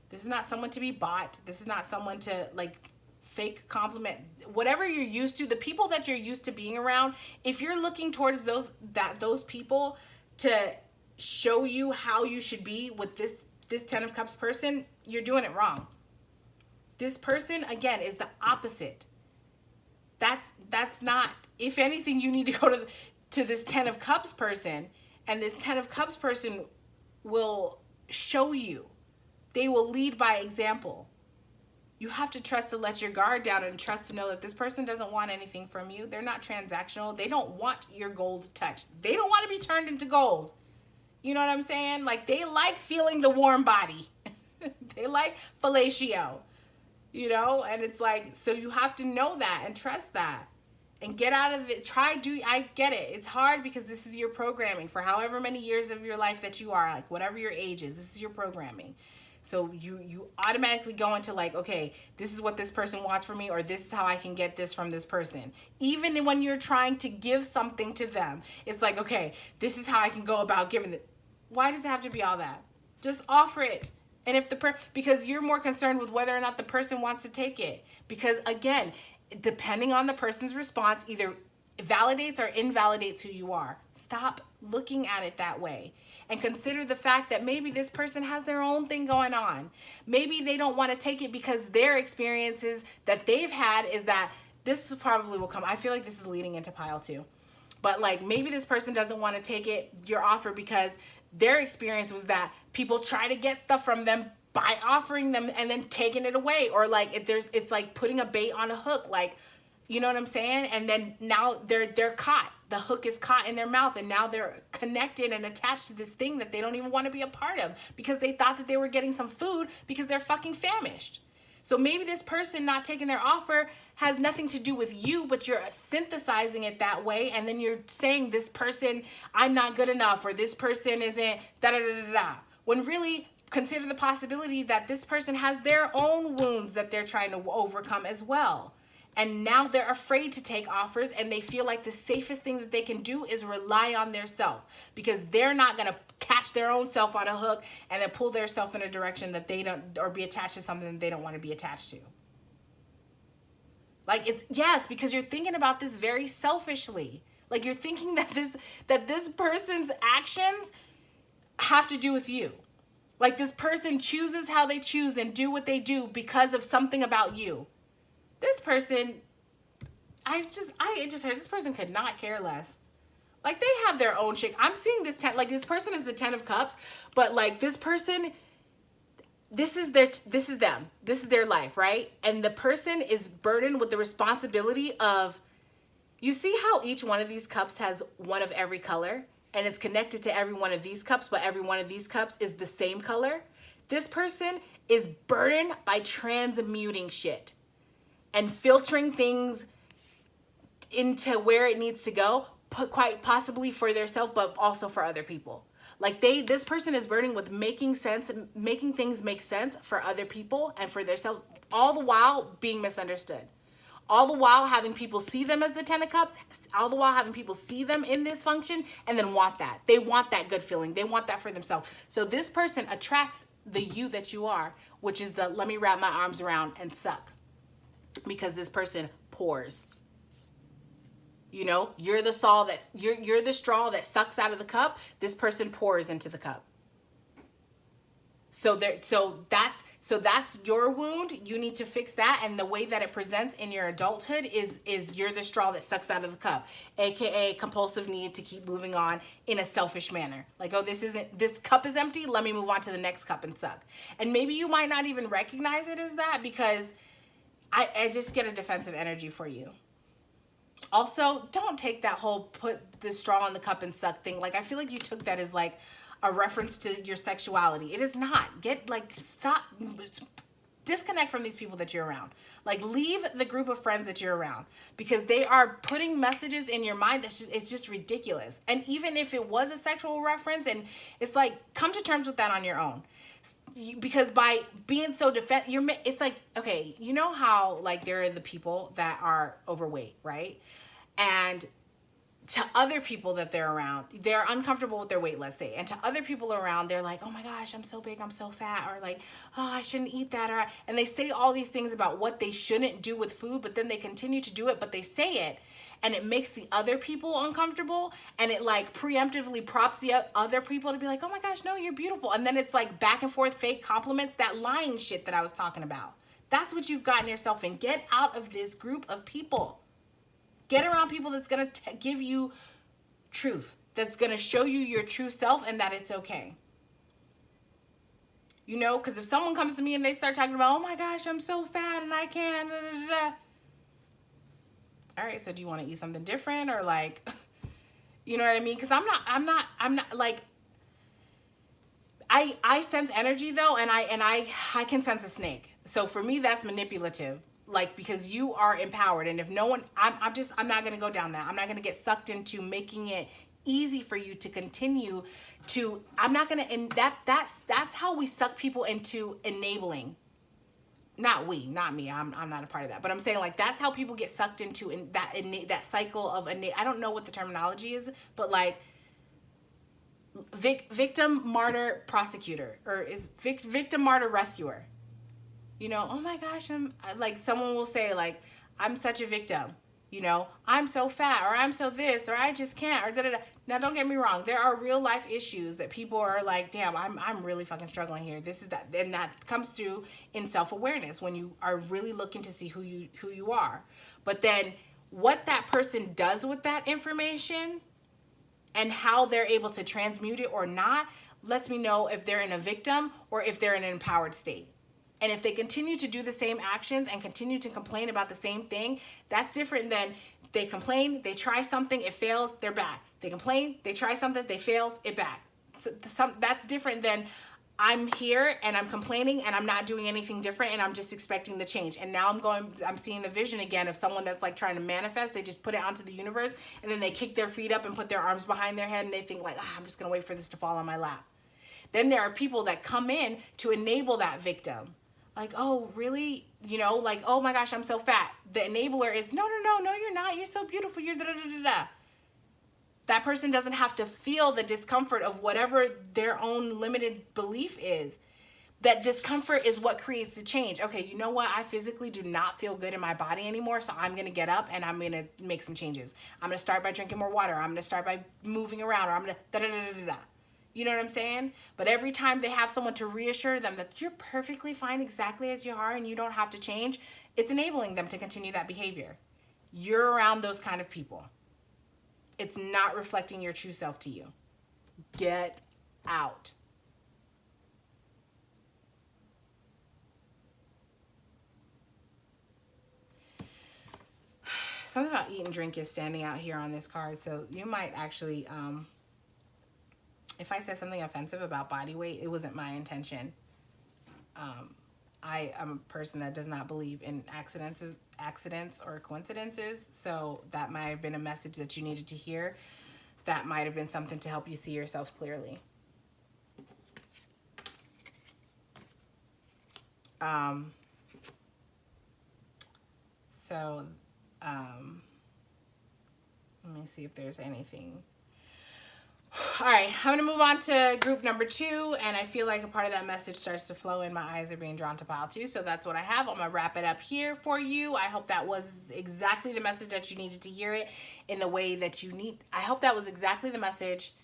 this is not someone to be bought. This is not someone to like fake compliment. Whatever you're used to, the people that you're used to being around, if you're looking towards those people to show you how you should be with this 10 of Cups person, you're doing it wrong. This person, again, is the opposite. That's not, if anything, you need to go to this 10 of Cups person, and this 10 of Cups person will show you. They will lead by example. You have to trust to let your guard down and trust to know that this person doesn't want anything from you. They're not transactional. They don't want your gold touched. They don't want to be turned into gold. You know what I'm saying? Like, they like feeling the warm body. They like fellatio, you know? And it's like, so you have to know that and trust that and get out of it. I get it. It's hard because this is your programming for however many years of your life that you are, like whatever your age is, this is your programming. So you automatically go into like, okay, this is what this person wants from me, or this is how I can get this from this person. Even when you're trying to give something to them, it's like, okay, this is how I can go about giving it. Why does it have to be all that? Just offer it. And if because you're more concerned with whether or not the person wants to take it. Because again, depending on the person's response, either validates or invalidates who you are. Stop looking at it that way. And consider the fact that maybe this person has their own thing going on. Maybe they don't want to take it because their experiences that they've had is that this probably will come. I feel like this is leading into pile 2. But like, maybe this person doesn't want to take it, your offer, because their experience was that people try to get stuff from them by offering them and then taking it away. Or like, it's like putting a bait on a hook, like, you know what I'm saying? And then now they're caught. The hook is caught in their mouth, and now they're connected and attached to this thing that they don't even want to be a part of because they thought that they were getting some food because they're fucking famished. So maybe this person not taking their offer has nothing to do with you, but you're synthesizing it that way, and then you're saying this person, I'm not good enough, or this person isn't da-da-da-da-da. When really, consider the possibility that this person has their own wounds that they're trying to overcome as well. And now they're afraid to take offers, and they feel like the safest thing that they can do is rely on their self, because they're not going to catch their own self on a hook and then pull their self in a direction that they don't, or be attached to something that they don't want to be attached to. Like, it's, yes, because you're thinking about this very selfishly. Like, you're thinking that this person's actions have to do with you. Like, this person chooses how they choose and do what they do because of something about you. This person, I just heard this person could not care less. Like, they have their own shit. I'm seeing this, like, this person is the 10 of Cups, but like, this person, this is them. This is their life, right? And the person is burdened with the responsibility of, you see how each one of these cups has one of every color, and it's connected to every one of these cups, but every one of these cups is the same color? This person is burdened by transmuting shit and filtering things into where it needs to go, quite possibly for their self, but also for other people. Like this person is burdened with making sense, making things make sense for other people and for themselves, all the while being misunderstood. All the while having people see them as the 10 of cups, all the while having people see them in this function and then want that. They want that good feeling. They want that for themselves. So this person attracts the you that you are, which is the let me wrap my arms around and suck. Because this person pours. You know, you're the straw that sucks out of the cup. This person pours into the cup. So that's your wound. You need to fix that. And the way that it presents in your adulthood is you're the straw that sucks out of the cup, aka compulsive need to keep moving on in a selfish manner. Like, oh, this cup is empty. Let me move on to the next cup and suck. And maybe you might not even recognize it as that, because I just get a defensive energy for you. Also, don't take that whole put the straw in the cup and suck thing. Like, I feel like you took that as like a reference to your sexuality. It is not. Stop, disconnect from these people that you're around. Like, leave the group of friends that you're around, because they are putting messages in your mind it's just ridiculous. And even if it was a sexual reference, and it's like, come to terms with that on your own. Because by being so it's like, okay, you know how like there are the people that are overweight, right? And to other people that they're around, they're uncomfortable with their weight, let's say. And to other people around, they're like, oh my gosh, I'm so big, I'm so fat. Or like, oh, I shouldn't eat that. And they say all these things about what they shouldn't do with food, but then they continue to do it, but they say it. And it makes the other people uncomfortable. And it like preemptively props the other people to be like, oh my gosh, no, you're beautiful. And then it's like back and forth fake compliments, that lying shit that I was talking about. That's what you've gotten yourself in. Get out of this group of people. Get around people that's going to give you truth, that's going to show you your true self and that it's okay. You know, because if someone comes to me and they start talking about, oh my gosh, I'm so fat and I can't, da, da, da, da. All right, so do you want to eat something different, or like, you know what I mean? Because I'm not like, I sense energy though, and I can sense a snake. So for me, that's manipulative. Like, because you are empowered, and if no one, I'm not going to go down that. I'm not going to get sucked into making it easy for you to continue to, I'm not going to, and that's how we suck people into enabling. Not me. I'm not a part of that. But I'm saying, like, that's how people get sucked into that cycle of I don't know what the terminology is, but like victim, martyr, prosecutor, or is victim, martyr, rescuer. You know, oh my gosh, like, someone will say like, I'm such a victim. You know, I'm so fat, or I'm so this, or I just can't, or da-da-da. Now, don't get me wrong. There are real life issues that people are like, damn, I'm really fucking struggling here. This is that. And that comes through in self-awareness when you are really looking to see who you are. But then what that person does with that information and how they're able to transmute it or not lets me know if they're in a victim or if they're in an empowered state. And if they continue to do the same actions and continue to complain about the same thing, that's different than they complain, they try something, it fails, they're back. They complain, they try something, they fail, it back. So that's different than I'm here and I'm complaining and I'm not doing anything different and I'm just expecting the change. And now I'm seeing the vision again of someone that's like trying to manifest. They just put it onto the universe and then they kick their feet up and put their arms behind their head and they think like, I'm just gonna wait for this to fall on my lap. Then there are people that come in to enable that victim. Like, oh, really? You know, like, oh my gosh, I'm so fat. The enabler is, no, you're not. You're so beautiful. You're da-da-da-da-da. That person doesn't have to feel the discomfort of whatever their own limited belief is. That discomfort is what creates the change. Okay, you know what? I physically do not feel good in my body anymore, so I'm going to get up and I'm going to make some changes. I'm going to start by drinking more water. I'm going to start by moving around, or I'm going to da-da-da-da-da-da. You know what I'm saying? But every time they have someone to reassure them that you're perfectly fine exactly as you are and you don't have to change, it's enabling them to continue that behavior. You're around those kind of people. It's not reflecting your true self to you. Get out. something about eat and drink is standing out here on this card. So you might actually, if I said something offensive about body weight, it wasn't my intention. I am a person that does not believe in accidents or coincidences. So that might have been a message that you needed to hear. That might have been something to help you see yourself clearly. Let me see if there's anything. All right, I'm gonna move on to group number 2, and I feel like a part of that message starts to flow in. My eyes are being drawn to pile 2, so that's what I have. I'm gonna wrap it up here for you. I hope that was exactly the message that you needed to hear it in the way that you need. I hope that was exactly the message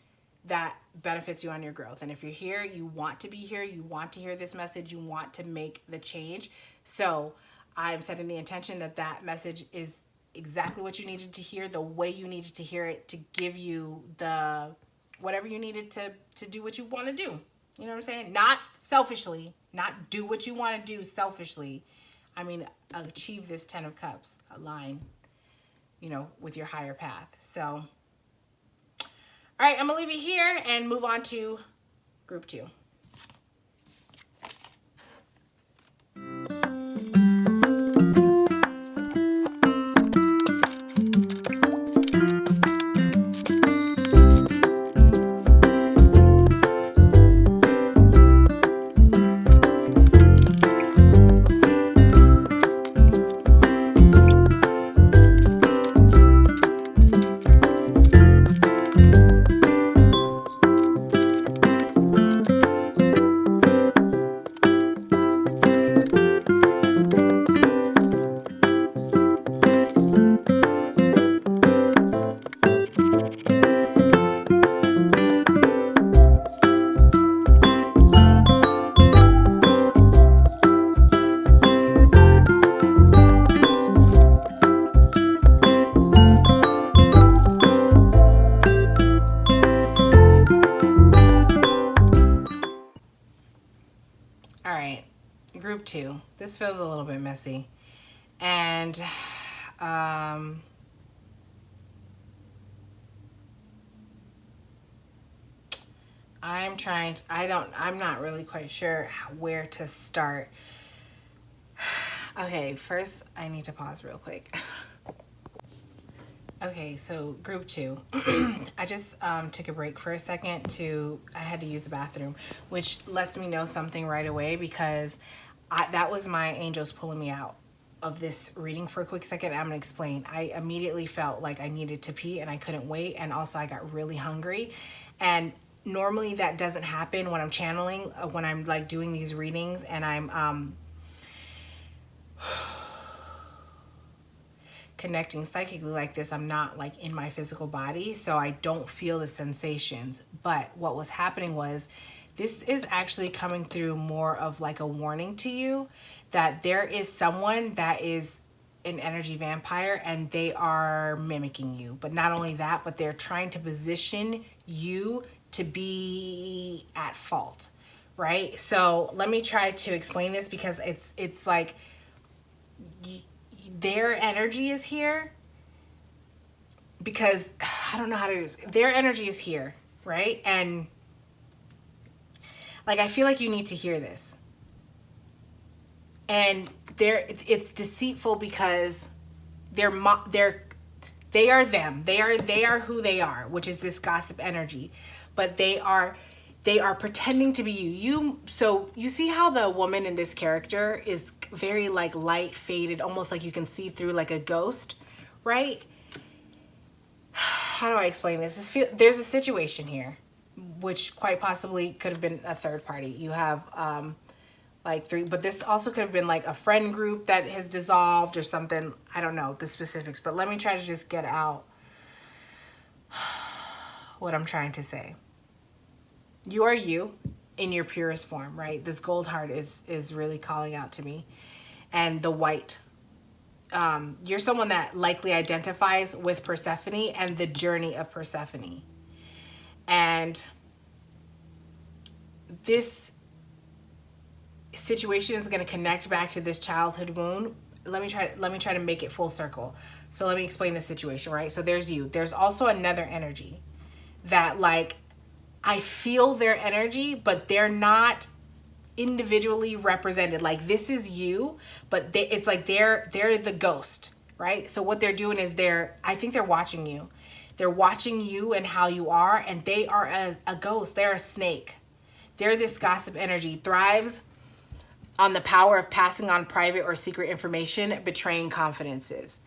that benefits you on your growth. And if you're here, you want to be here, you want to hear this message, you want to make the change. So I'm setting the intention that that message is exactly what you needed to hear, the way you needed to hear it, to give you the whatever you needed to do what you want to do. You know what I'm saying? Not selfishly, not do what you want to do selfishly. I mean, achieve this 10 of Cups, align, you know, with your higher path. So, all right, I'm going to leave it here and move on to group 2. All right, group 2. This feels a little bit messy. And I'm not really quite sure where to start. Okay, first I need to pause real quick. Okay, so group 2. I just took a break for a second I had to use the bathroom, which lets me know something right away, because that was my angels pulling me out of this reading for a quick second. I'm gonna explain. I immediately felt like I needed to pee and I couldn't wait, and also I got really hungry. And normally that doesn't happen when I'm channeling, when I'm like doing these readings and I'm connecting psychically like this. I'm not like in my physical body, so I don't feel the sensations. But what was happening was, this is actually coming through more of like a warning to you that there is someone that is an energy vampire and they are mimicking you. But not only that, but they're trying to position you to be at fault, right? So let me try to explain this, because it's like their energy is here, because I don't know how to do this. Their energy is here, right? And like, I feel like you need to hear this. And it's deceitful, because they are them. They are who they are, which is this gossip energy. But they are pretending to be you. So you see how the woman in this character is very like light, faded, almost like you can see through like a ghost, right? How do I explain this? There's a situation here, which quite possibly could have been a third party. You have like 3, but this also could have been like a friend group that has dissolved or something. I don't know the specifics, but let me try to just get out what I'm trying to say. You are you in your purest form, right? This gold heart is really calling out to me. And the white. You're someone that likely identifies with Persephone and the journey of Persephone. And this situation is going to connect back to this childhood wound let me try to make it full circle. So let me explain the situation, right? So there's you. There's also another energy that, like, I feel their energy, but they're not individually represented. Like, this is you, but it's like they're the ghost, right? So what they're doing is I think they're watching you. They're watching you and how you are, and they are a ghost. They're a snake. They're this gossip energy, thrives on the power of passing on private or secret information, betraying confidences.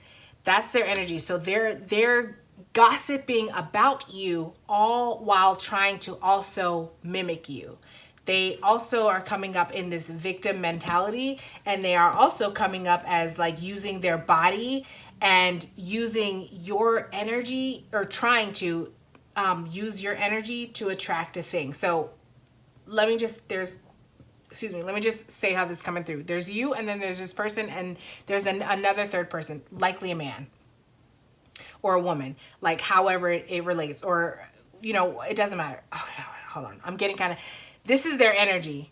That's their energy. So they're gossiping about you, all while trying to also mimic you. They also are coming up in this victim mentality, and they are also coming up as like using their body and using your energy, or trying to use your energy to attract a thing. So let me just say how this is coming through. There's you, and then there's this person, and there's another third person, likely a man or a woman, like however it relates, or, you know, it doesn't matter. Oh, hold on. I'm getting kind of, this is their energy.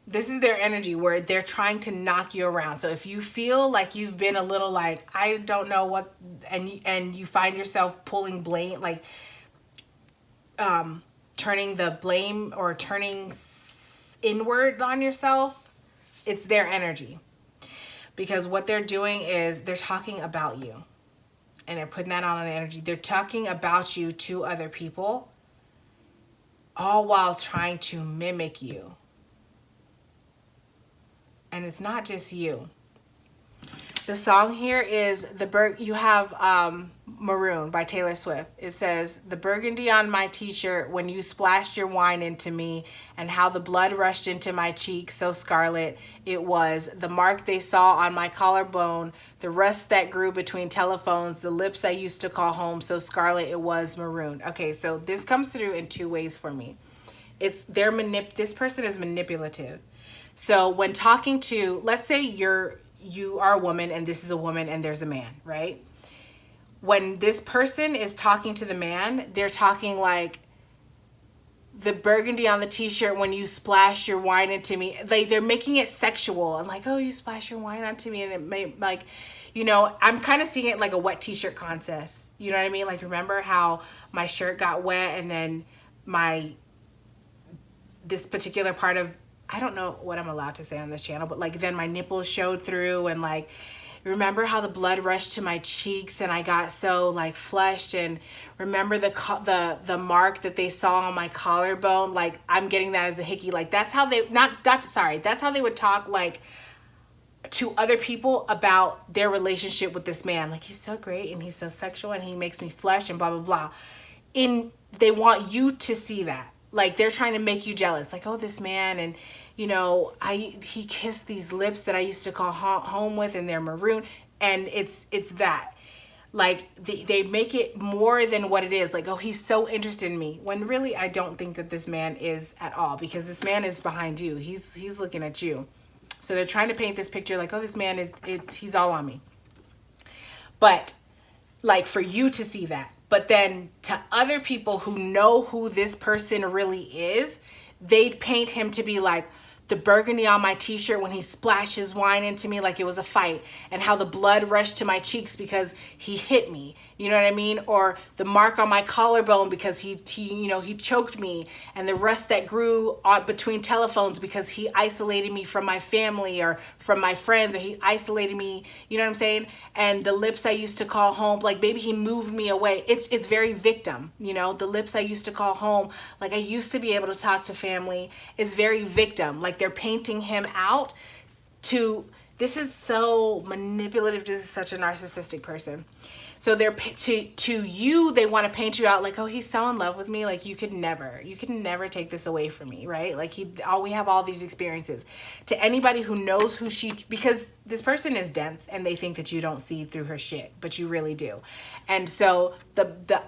This is their energy where they're trying to knock you around. So if you feel like you've been a little like, I don't know what, and you find yourself pulling blame, like turning the blame or turning inward on yourself, it's their energy. Because what they're doing is they're talking about you, and they're putting that on the energy. They're talking about you to other people, all while trying to mimic you. And it's not just you. The song here is you have Maroon by Taylor Swift. It says, the burgundy on my t-shirt when you splashed your wine into me, and how the blood rushed into my cheek, so scarlet it was, the mark they saw on my collarbone, the rust that grew between telephones, the lips I used to call home, so scarlet it was, maroon. Okay, so this comes through in two ways for me. This person is manipulative. So when talking to, let's say you are a woman and this is a woman and there's a man, right? When this person is talking to the man, they're talking like, the burgundy on the t-shirt when you splashed your wine into me. Like, they're making it sexual, and like, oh, you splashed your wine onto me, and it made, like, you know, I'm kind of seeing it like a wet t-shirt contest. You know what I mean? Like, remember how my shirt got wet, and then this particular part of, I don't know what I'm allowed to say on this channel, but like, then my nipples showed through, and like, remember how the blood rushed to my cheeks and I got so like flushed, and remember the mark that they saw on my collarbone. Like, I'm getting that as a hickey. Like, that's how that's how they would talk, like, to other people about their relationship with this man. Like, he's so great and he's so sexual and he makes me flush and blah, blah, blah. They want you to see that. Like, they're trying to make you jealous. Like, oh, this man, and, you know, he kissed these lips that I used to call home with, and they're maroon. And it's that. Like, they make it more than what it is. Like, oh, he's so interested in me. When really, I don't think that this man is at all, because this man is behind you. He's looking at you. So they're trying to paint this picture like, oh, this man he's all on me. But, like, for you to see that. But then to other people who know who this person really is, they paint him to be like the burgundy on my t-shirt when he splashed his wine into me like it was a fight, and how the blood rushed to my cheeks because he hit me. You know what I mean? Or the mark on my collarbone because he choked me, and the rust that grew between telephones because he isolated me from my family or from my friends, or he isolated me, you know what I'm saying? And the lips I used to call home, like, baby, he moved me away. It's very victim, you know, the lips I used to call home, like, I used to be able to talk to family. It's very victim. Like, they're painting him out to, this is so manipulative. This is such a narcissistic person. So they're to you, they want to paint you out like, oh, he's so in love with me. Like, you could never take this away from me, right? Like, we have all these experiences. To anybody who knows who because this person is dense and they think that you don't see through her shit, but you really do. And so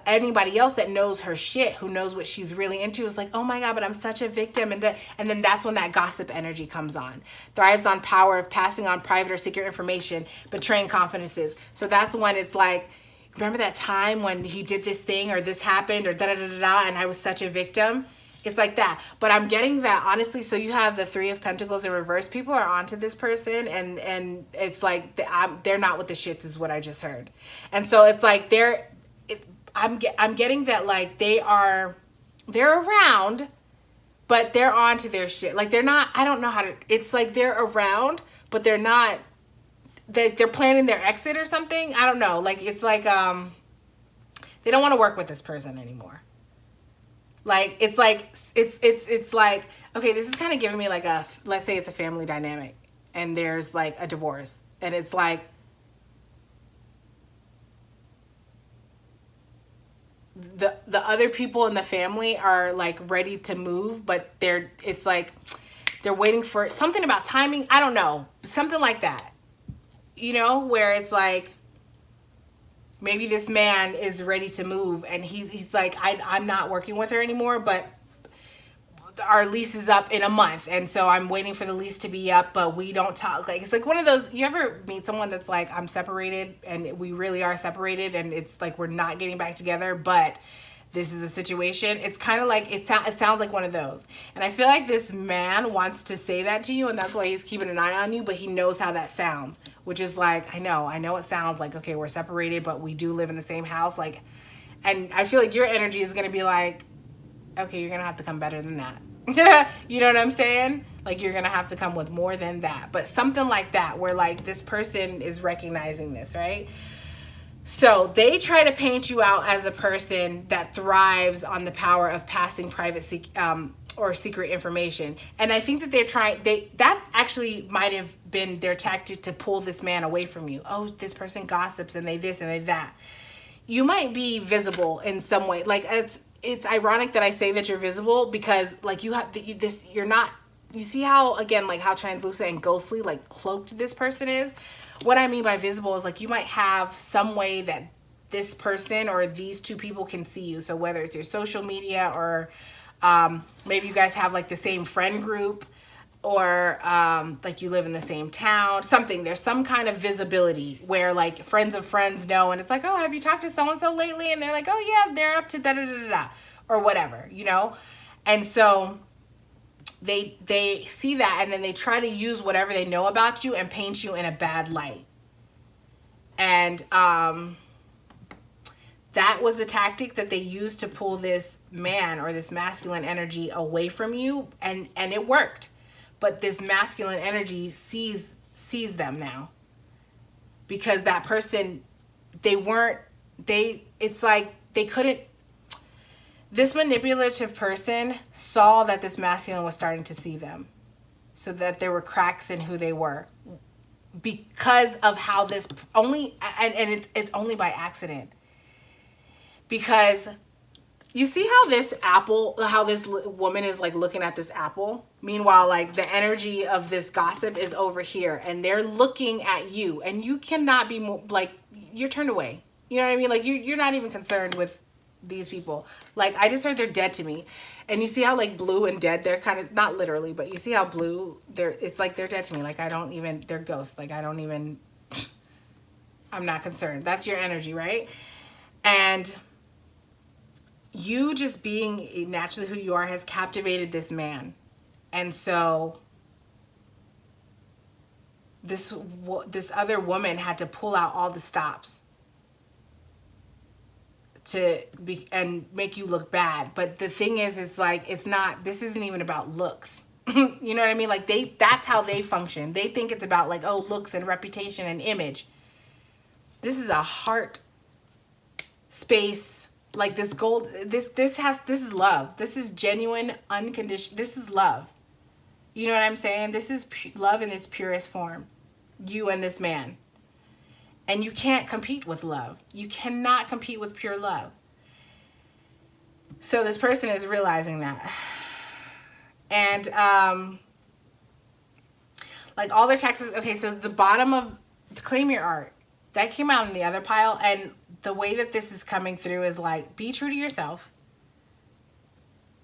anybody else that knows her shit, who knows what she's really into, is like, oh my God, but I'm such a victim. And then that's when that gossip energy comes on. Thrives on power of passing on private or secret information, betraying confidences. So that's when it's like, remember that time when he did this thing or this happened or da-da-da-da-da and I was such a victim? It's like that. But I'm getting that, honestly. So you have the Three of Pentacles in reverse. People are onto this person, and it's like they're not with the shits is what I just heard. And so it's like I'm getting that, like, they're around, but they're onto their shit. Like, they're not, I don't know how to, it's like they're around, but they're not, they're planning their exit or something. I don't know. Like, it's like they don't want to work with this person anymore. Like, it's like, it's like, okay, this is kind of giving me like let's say it's a family dynamic and there's like a divorce, and it's like, the other people in the family are like ready to move, but it's like they're waiting for something about timing. I don't know, something like that, you know, where it's like, maybe this man is ready to move and he's like, I'm not working with her anymore, but our lease is up in a month, and so I'm waiting for the lease to be up, but we don't talk. Like, it's like one of those, you ever meet someone that's like, I'm separated and we really are separated, and it's like we're not getting back together, but this is the situation. It's kind of like, it sounds like one of those. And I feel like this man wants to say that to you, and that's why he's keeping an eye on you, but he knows how that sounds, which is like, I know it sounds like, okay, we're separated, but we do live in the same house. Like, and I feel like your energy is going to be like, okay, you're going to have to come better than that. You know what I'm saying? Like, you're going to have to come with more than that. But something like that, where like this person is recognizing this, right? So they try to paint you out as a person that thrives on the power of passing private or secret information. And I think that that actually might have been their tactic to pull this man away from you. Oh, this person gossips and they this and they that. You might be visible in some way. Like, it's ironic that I say that you're visible, because like you see how, again, like how translucent and ghostly, like cloaked this person is. What I mean by visible is like you might have some way that this person or these two people can see you. So whether it's your social media, or maybe you guys have like the same friend group, or like you live in the same town, something. There's some kind of visibility where like friends of friends know, and it's like, oh, have you talked to so-and-so lately? And they're like, oh yeah, they're up to da-da-da-da-da, or whatever, you know? And so they see that, and then they try to use whatever they know about you and paint you in a bad light. And that was the tactic that they used to pull this man or this masculine energy away from you, and it worked. But this masculine energy sees them now, because that person, it's like they couldn't, this manipulative person saw that this masculine was starting to see them, so that there were cracks in who they were, because of how this it's only by accident. Because you see how this woman is like looking at this apple. Meanwhile, like the energy of this gossip is over here, and they're looking at you, and you cannot be more, like, you're turned away. You know what I mean? Like you're not even concerned with these people. Like, I just heard they're dead to me. And you see how like blue and dead, they're kind of, not literally, but you see how blue, it's like they're dead to me. Like, they're ghosts. Like, I'm not concerned. That's your energy, right? And you just being naturally who you are has captivated this man. And so this other woman had to pull out all the stops and make you look bad. But the thing is, it's like, this isn't even about looks. You know what I mean? Like, that's how they function. They think it's about like, oh, looks and reputation and image. This is a heart space. Like, this gold, this is love. This is genuine, unconditional. This is love. You know what I'm saying? This is love in its purest form. You and this man. And you can't compete with love. You cannot compete with pure love. So this person is realizing that. And like all their taxes. Okay, so the bottom of claim your art, that came out in the other pile. And the way that this is coming through is like, be true to yourself.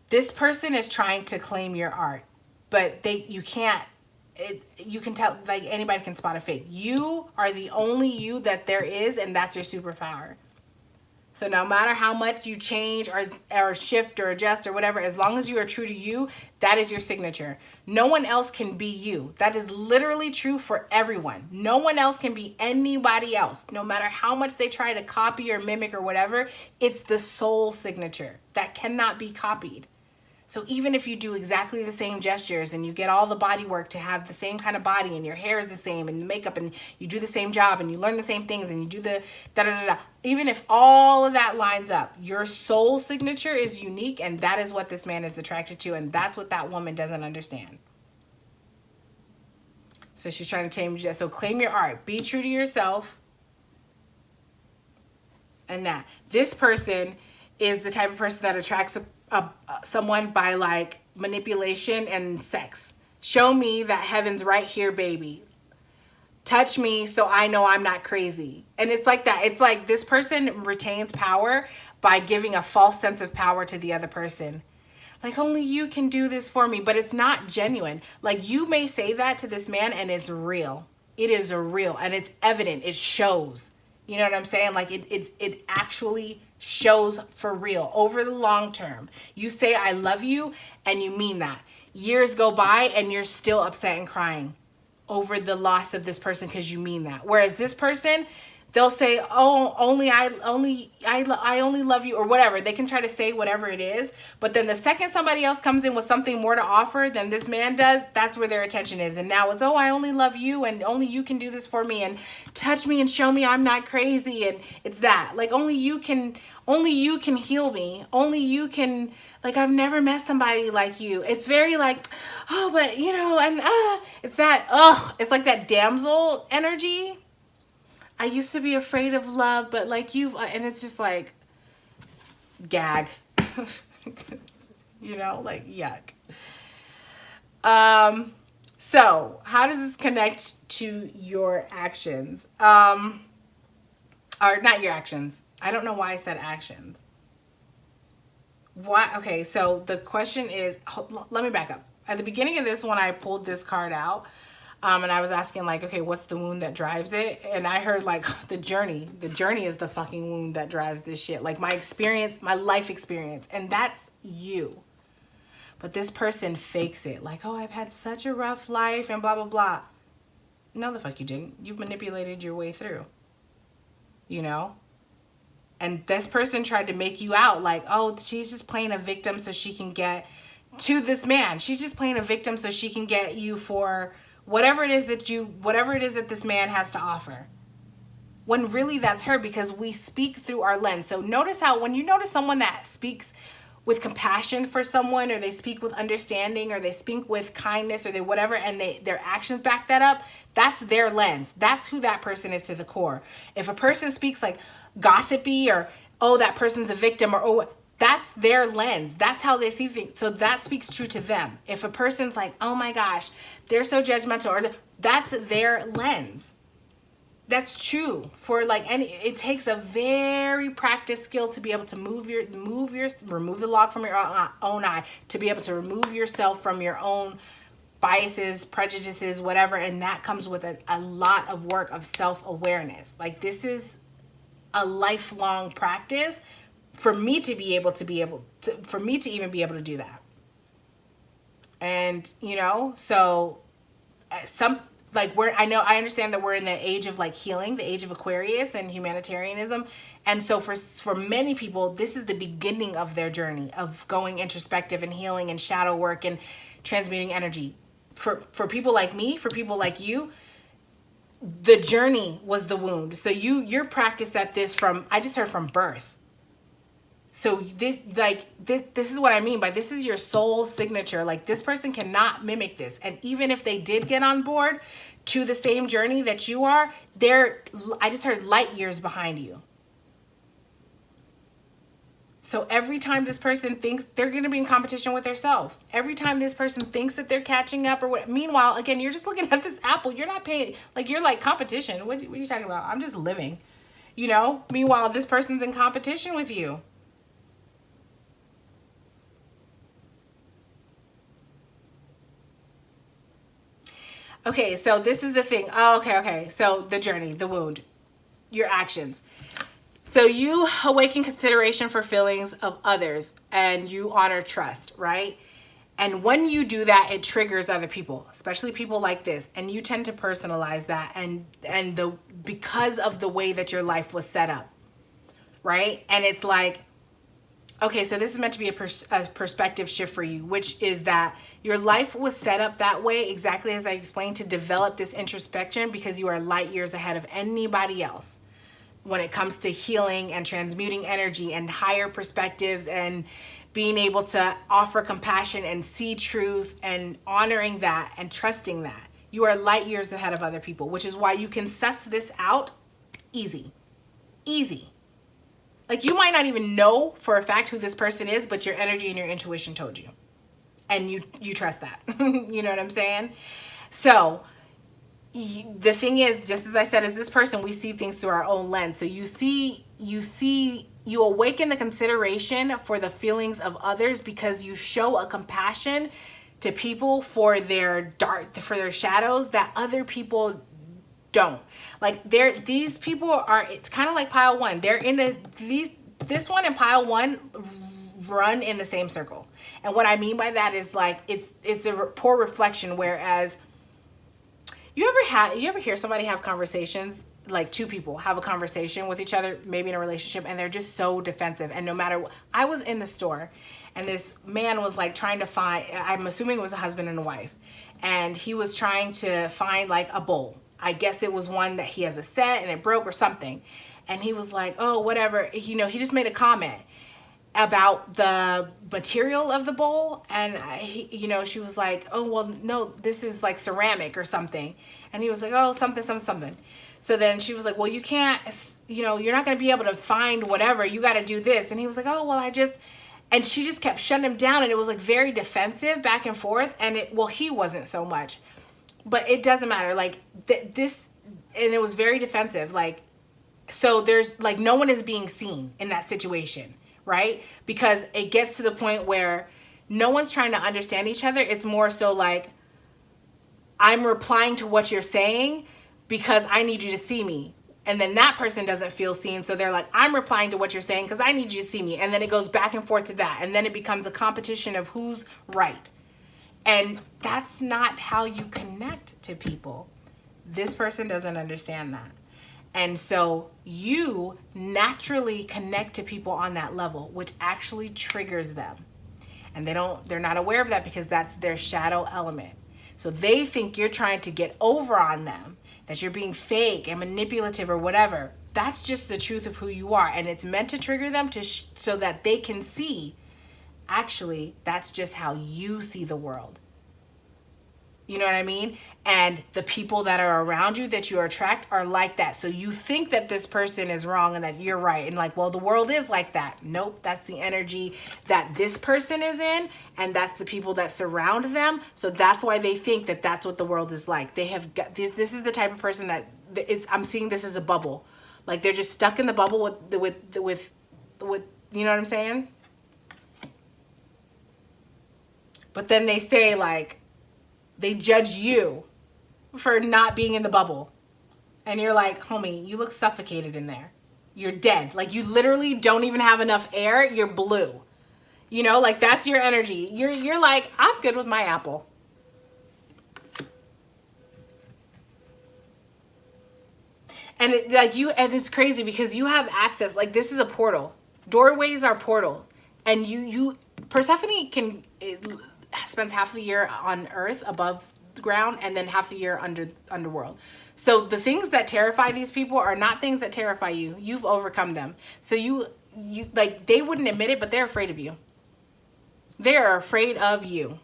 This person is trying to claim your art, but you can't. You can tell, like, anybody can spot a fake. You are the only you that there is, and that's your superpower. So no matter how much you change or shift or adjust or whatever, as long as you are true to you, that is your signature. No one else can be you. That is literally true for everyone. No one else can be anybody else. No matter how much they try to copy or mimic or whatever, it's the soul signature that cannot be copied. So even if you do exactly the same gestures and you get all the body work to have the same kind of body and your hair is the same and the makeup and you do the same job and you learn the same things and you do the da-da-da-da, even if all of that lines up, your soul signature is unique, and that is what this man is attracted to, and that's what that woman doesn't understand. So she's trying to tame you. So claim your art. Be true to yourself. And that. This person is the type of person that attracts someone by like manipulation and sex. Show me that heaven's right here, baby. Touch me so I know I'm not crazy. And it's like that. It's like this person retains power by giving a false sense of power to the other person. Like, only you can do this for me, but it's not genuine. Like, you may say that to this man and it's real. It is real and it's evident. It shows. You know what I'm saying? Like, it actually shows for real over the long term. You say, I love you, and you mean that. Years go by and you're still upset and crying over the loss of this person because you mean that. Whereas this person, they'll say, oh, I only love you, or whatever. They can try to say whatever it is, but then the second somebody else comes in with something more to offer than this man does, that's where their attention is. And now it's, oh, I only love you and only you can do this for me and touch me and show me I'm not crazy. And it's that, like, only you can heal me. Only you can, like, I've never met somebody like you. It's very like, oh, but you know, and it's that, it's like that damsel energy. I used to be afraid of love, but like you, and it's just like, gag, you know, like yuck. So how does this connect to your actions? Or not your actions. I don't know why I said actions. What? Okay, so the question is, let me back up. At the beginning of this, when I pulled this card out, and I was asking like, okay, what's the wound that drives it? And I heard like the journey is the fucking wound that drives this shit. Like my experience, my life experience, and that's you. But this person fakes it. Like, oh, I've had such a rough life and blah, blah, blah. No, the fuck you didn't. You've manipulated your way through, you know? And this person tried to make you out like, oh, she's just playing a victim so she can get to this man. She's just playing a victim so she can get you for whatever it is that this man has to offer. When really that's her, because we speak through our lens. So notice how when you notice someone that speaks with compassion for someone, or they speak with understanding, or they speak with kindness, or they whatever, and their actions back that up, that's their lens. That's who that person is to the core. If a person speaks like gossipy, or oh, that person's a victim, or oh, that's their lens. That's how they see things. So that speaks true to them. If a person's like, oh my gosh, they're so judgmental, or that's their lens. That's true for like any, it takes a very practiced skill to be able to remove the log from your own eye, to be able to remove yourself from your own biases, prejudices, whatever. And that comes with a lot of work of self-awareness. Like this is a lifelong practice for me to for me to even be able to do that. And, you know, so I understand that we're in the age of like healing, the age of Aquarius and humanitarianism. And so for many people, this is the beginning of their journey of going introspective and healing and shadow work and transmuting energy. For people like me, for people like you, the journey was the wound. So you're practiced at this I just heard from birth. So this is what I mean by this is your soul signature. Like this person cannot mimic this. And even if they did get on board to the same journey that you are, I just heard light years behind you. So every time this person thinks, they're going to be in competition with themselves. Every time this person thinks that they're catching up or what, meanwhile, again, you're just looking at this apple. You're not paying, like you're like competition. What are you talking about? I'm just living, you know? Meanwhile, this person's in competition with you. Okay, so this is the thing. Oh, okay. So the journey, the wound, your actions. So you awaken consideration for feelings of others and you honor trust, right? And when you do that, it triggers other people, especially people like this. And you tend to personalize that because of the way that your life was set up, right? And it's like, okay, so this is meant to be a perspective shift for you, which is that your life was set up that way, exactly as I explained, to develop this introspection because you are light years ahead of anybody else when it comes to healing and transmuting energy and higher perspectives and being able to offer compassion and see truth and honoring that and trusting that. You are light years ahead of other people, which is why you can suss this out easy. Easy. Like, you might not even know for a fact who this person is, but your energy and your intuition told you. And you trust that. You know what I'm saying? So the thing is, just as I said, as this person, we see things through our own lens. So you awaken the consideration for the feelings of others because you show a compassion to people for their shadows that other people don't. Like, these people are, it's kind of like pile one. They're in this one and pile one run in the same circle. And what I mean by that is, like, it's a poor reflection, whereas you ever hear somebody have conversations, like two people have a conversation with each other, maybe in a relationship, and they're just so defensive. And no matter what, I was in the store and this man was like trying to find, I'm assuming it was a husband and a wife, and he was trying to find like a bowl. I guess it was one that he has a set and it broke or something. And he was like, oh, whatever. He just made a comment about the material of the bowl, and she was like, oh, well, no, this is like ceramic or something. And he was like, oh, something. So then she was like, well, you can't, you're not going to be able to find whatever, you got to do this. And he was like, oh, well, and she just kept shutting him down, and it was like very defensive back and forth. And he wasn't so much, but it doesn't matter. Like and it was very defensive. Like, so there's like, no one is being seen in that situation. Right? Because it gets to the point where no one's trying to understand each other. It's more so like, I'm replying to what you're saying because I need you to see me. And then that person doesn't feel seen. So they're like, I'm replying to what you're saying because I need you to see me. And then it goes back and forth to that. And then it becomes a competition of who's right. And that's not how you connect to people. This person doesn't understand that. And so you naturally connect to people on that level, which actually triggers them. And they're not aware of that because that's their shadow element. So they think you're trying to get over on them, that you're being fake and manipulative or whatever. That's just the truth of who you are. And it's meant to trigger them so that they can see, actually, that's just how you see the world. You know what I mean? And the people that are around you that you attract are like that. So you think that this person is wrong and that you're right. And like, well, the world is like that. Nope, that's the energy that this person is in. And that's the people that surround them. So that's why they think that that's what the world is like. They have got, this is the type of person that I'm seeing this as a bubble. Like, they're just stuck in the bubble with you know what I'm saying? But then they say, like, they judge you for not being in the bubble. And you're like, homie, you look suffocated in there. You're dead. Like, you literally don't even have enough air. You're blue. Like, that's your energy. You're like, I'm good with my apple. And it's crazy because you have access. Like, this is a portal. Doorways are portals. And Persephone spends half the year on Earth above the ground and then half the year underworld. So the things that terrify these people are not things that terrify you. You've overcome them. So you like, they wouldn't admit it, but they're afraid of you. They are afraid of you.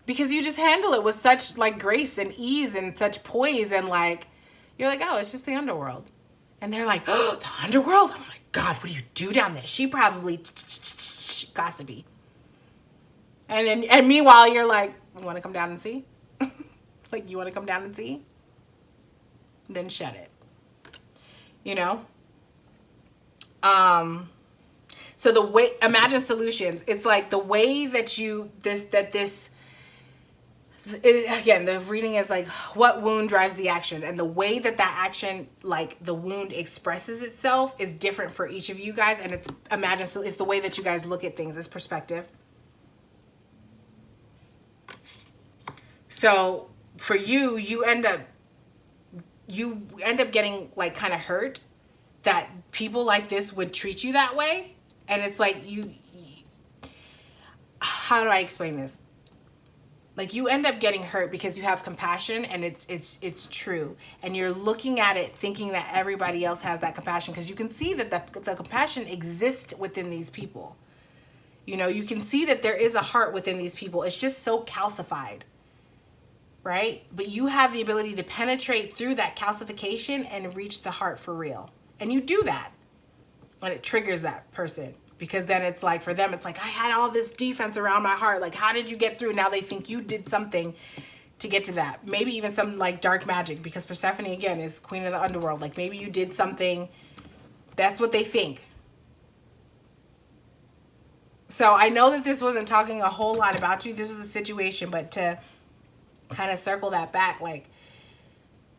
Because you just handle it with such like grace and ease and such poise, and like, you're like, oh, it's just the underworld. And they're like, oh, the underworld? Oh my God, what do you do down there? She probably gossipy. And meanwhile, you're like, you want to come down and see? Like, you want to come down and see? Then shut it. So the way, imagine solutions. It's like the way that again, the reading is like, what wound drives the action? And the way that that action, like the wound expresses itself, is different for each of you guys. And it's the way that you guys look at things, it's perspective. So for you, you end up getting like kind of hurt that people like this would treat you that way. And it's like, how do I explain this? Like, you end up getting hurt because you have compassion, and it's true. And you're looking at it thinking that everybody else has that compassion, because you can see that the compassion exists within these people. You know, you can see that there is a heart within these people. It's just so calcified, right? But you have the ability to penetrate through that calcification and reach the heart for real. And you do that. And it triggers that person. Because then it's like, for them, it's like, I had all this defense around my heart. Like, how did you get through? Now they think you did something to get to that. Maybe even something like dark magic, because Persephone, again, is queen of the underworld. Like, maybe you did something. That's what they think. So I know that this wasn't talking a whole lot about you. This was a situation, but to kind of circle that back, like,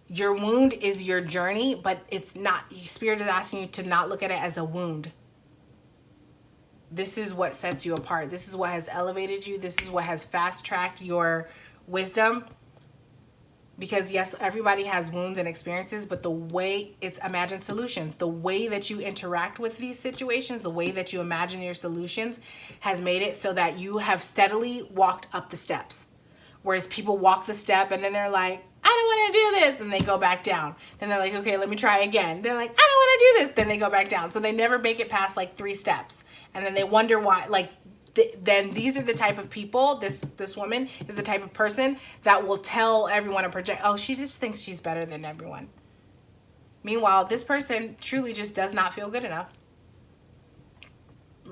your wound is your journey, but it's not. Spirit is asking you to not look at it as a wound. This is what sets you apart. This is what has elevated you. This is what has fast-tracked your wisdom. Because yes, everybody has wounds and experiences, but the way, it's imagined solutions. The way that you interact with these situations, the way that you imagine your solutions has made it so that you have steadily walked up the steps. Whereas people walk the step and then they're like, I don't want to do this. And they go back down. Then they're like, okay, let me try again. They're like, I don't want to do this. Then they go back down. So they never make it past like 3 steps. And then they wonder why, like, then these are the type of people, this woman is the type of person that will tell everyone and project, oh, she just thinks she's better than everyone. Meanwhile, this person truly just does not feel good enough.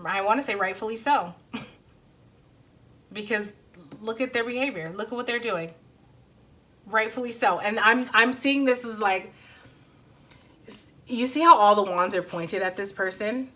I want to say rightfully so. Because look at their behavior. Look at what they're doing. Rightfully so. And I'm seeing this as like, you see how all the wands are pointed at this person?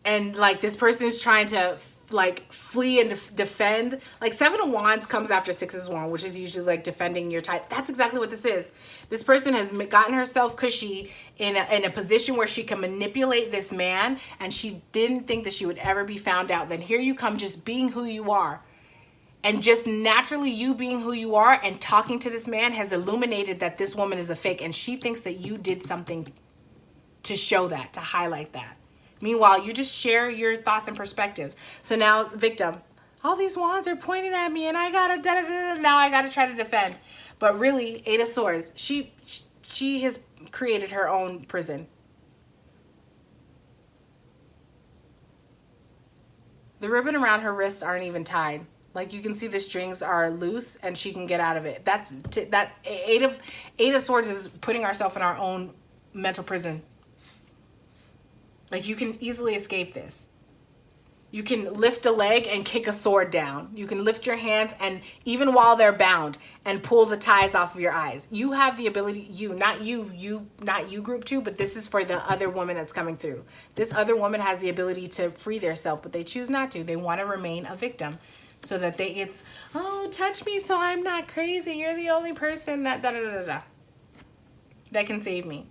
And like this person is trying to like flee and defend. Like 7 of Wands comes after 6 of Wands, which is usually like defending your type. That's exactly what this is. This person has gotten herself cushy in a position where she can manipulate this man, and she didn't think that she would ever be found out. Then here you come, just being who you are. And just naturally you being who you are and talking to this man has illuminated that this woman is a fake, and she thinks that you did something to show that, to highlight that. Meanwhile, you just share your thoughts and perspectives. So now, victim, all these wands are pointing at me and I gotta, now I gotta try to defend. But really, 8 of Swords, she has created her own prison. The ribbon around her wrists aren't even tied. Like you can see the strings are loose and she can get out of it. That 8 of Swords is putting ourselves in our own mental prison. Like you can easily escape this. You can lift a leg and kick a sword down. You can lift your hands and even while they're bound and pull the ties off of your eyes. You have the ability, not you group 2, but this is for the other woman that's coming through. This other woman has the ability to free themselves, but they choose not to. They want to remain a victim so that it's, oh, touch me so I'm not crazy. You're the only person that that can save me.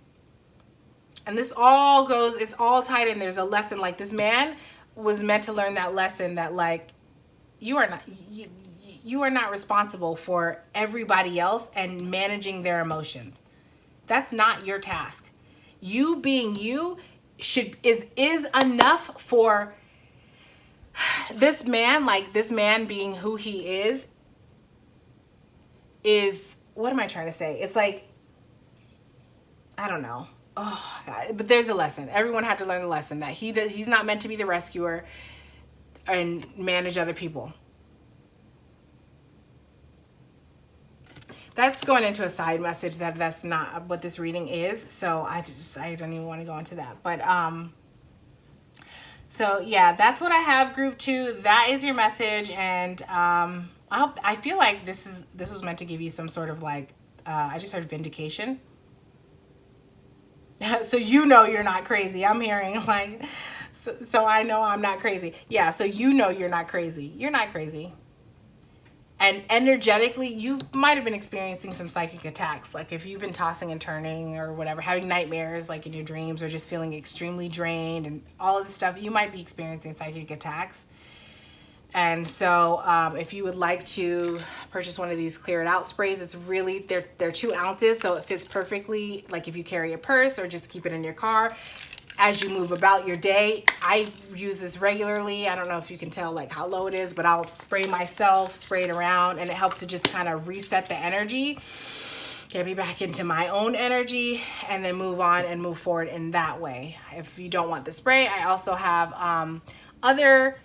And this all goes, it's all tied in. There's a lesson. Like this man was meant to learn that lesson that like, you are not responsible for everybody else and managing their emotions. That's not your task. You being you is enough for this man, like this man being who he is, what am I trying to say? It's like, I don't know. Oh God, but there's a lesson. Everyone had to learn the lesson that he's not meant to be the rescuer and manage other people. That's going into a side message that's not what this reading is. So I don't even want to go into that. But so yeah, that's what I have, group 2. That is your message, and I feel like this was meant to give you some sort of like I just heard vindication. So you know you're not crazy. I'm hearing like, so I know I'm not crazy. Yeah, so you know you're not crazy. You're not crazy. And energetically, you might have been experiencing some psychic attacks. Like if you've been tossing and turning or whatever, having nightmares like in your dreams, or just feeling extremely drained and all of this stuff, you might be experiencing psychic attacks. And so if you would like to purchase one of these clear it out sprays, it's really, they're 2 ounces, so it fits perfectly, like if you carry a purse or just keep it in your car as you move about your day. I use this regularly. I don't know if you can tell like how low it is, but I'll spray myself, spray it around, and it helps to just kind of reset the energy, get me back into my own energy, and then move on and move forward in that way. If you don't want the spray, I also have other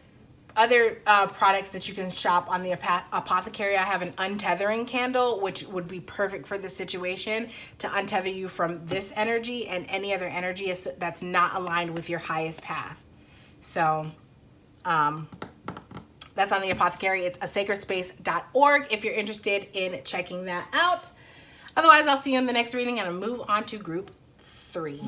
products that you can shop on the apothecary. I have an untethering candle, which would be perfect for this situation, to untether you from this energy and any other energy that's not aligned with your highest path. So that's on the apothecary. It's asacredspace.org if you're interested in checking that out. Otherwise, I'll see you in the next reading, and I'll move on to group 3.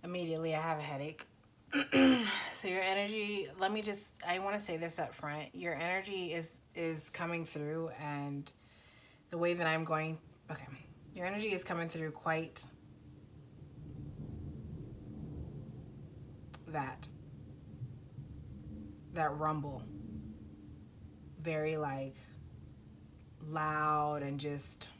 Immediately, I have a headache. So your energy, I want to say this up front. Your energy is coming through, and the way that I'm going, okay, your energy is coming through quite that rumble. Very like loud and just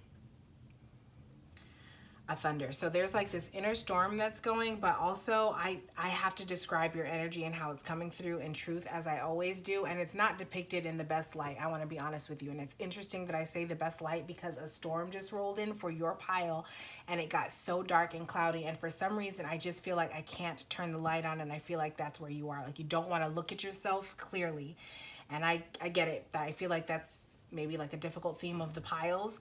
a thunder. So there's like this inner storm that's going, but also I have to describe your energy and how it's coming through in truth, as I always do, and it's not depicted in the best light. I want to be honest with you, and it's interesting that I say the best light because a storm just rolled in for your pile, and it got so dark and cloudy, and for some reason I just feel like I can't turn the light on, and I feel like that's where you are. Like you don't want to look at yourself clearly, and I get it. I feel like that's maybe like a difficult theme of the piles.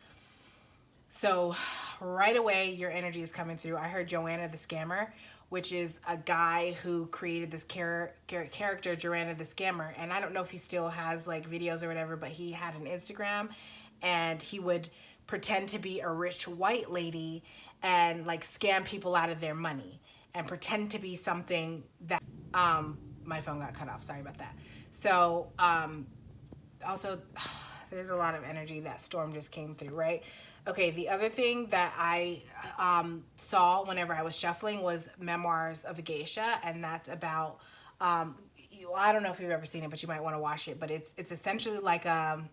So right away, your energy is coming through. I heard Joanna the Scammer, which is a guy who created this character, Joanna the Scammer. And I don't know if he still has like videos or whatever, but he had an Instagram, and he would pretend to be a rich white lady and like scam people out of their money and pretend to be something that, my phone got cut off. Sorry about that. So, also, there's a lot of energy. That storm just came through, right? Okay, the other thing that I saw whenever I was shuffling was Memoirs of a Geisha, and that's about, I don't know if you've ever seen it, but you might want to watch it, but it's essentially like a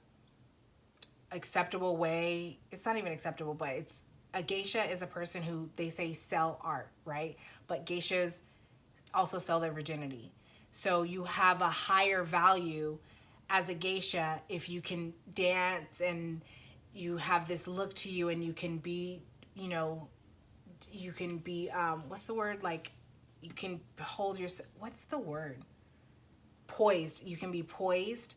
acceptable way. It's not even acceptable, but it's, a geisha is a person who, they say, sell art, right? But geishas also sell their virginity. So you have a higher value as a geisha if you can dance and you have this look to you, and you can be, you can be, what's the word? Like, you can hold your, what's the word? Poised. You can be poised.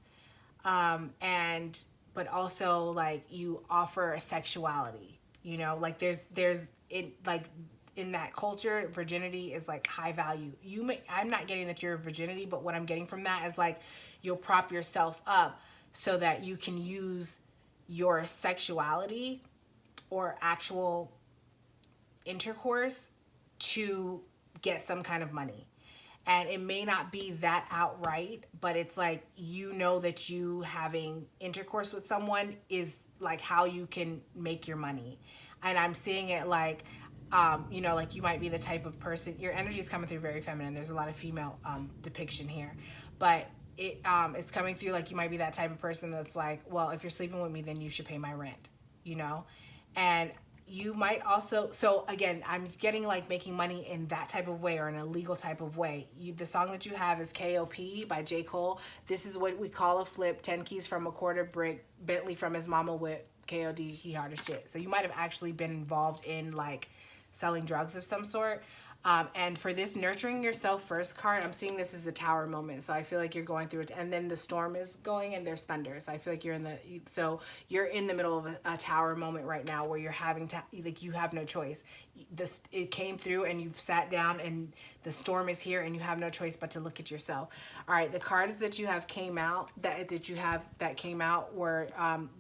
But also like you offer a sexuality, like there's it, like in that culture, virginity is like high value. I'm not getting that you're a virginity, but what I'm getting from that is like, you'll prop yourself up so that you can use your sexuality or actual intercourse to get some kind of money. And it may not be that outright, but it's like, that you having intercourse with someone is like how you can make your money. And I'm seeing it like, like you might be the type of person, your energy is coming through very feminine. There's a lot of female depiction here, but it's coming through like you might be that type of person that's like, well, if you're sleeping with me, then you should pay my rent, you know? And you might also, so again, I'm getting like making money in that type of way or in a legal type of way. The song that you have is KOP by J. Cole. This is what we call a flip, 10 keys from a quarter brick, Bentley from his mama with KOD, he hard as shit. So you might have actually been involved in like selling drugs of some sort. And for this nurturing yourself first card, I'm seeing this as a tower moment. So I feel like you're going through it, and then the storm is going and there's thunder. So I feel like you're in the middle of a tower moment right now where you're having to, like, you have no choice. It came through and you've sat down and the storm is here and you have no choice but to look at yourself. All right. The cards that you have came out were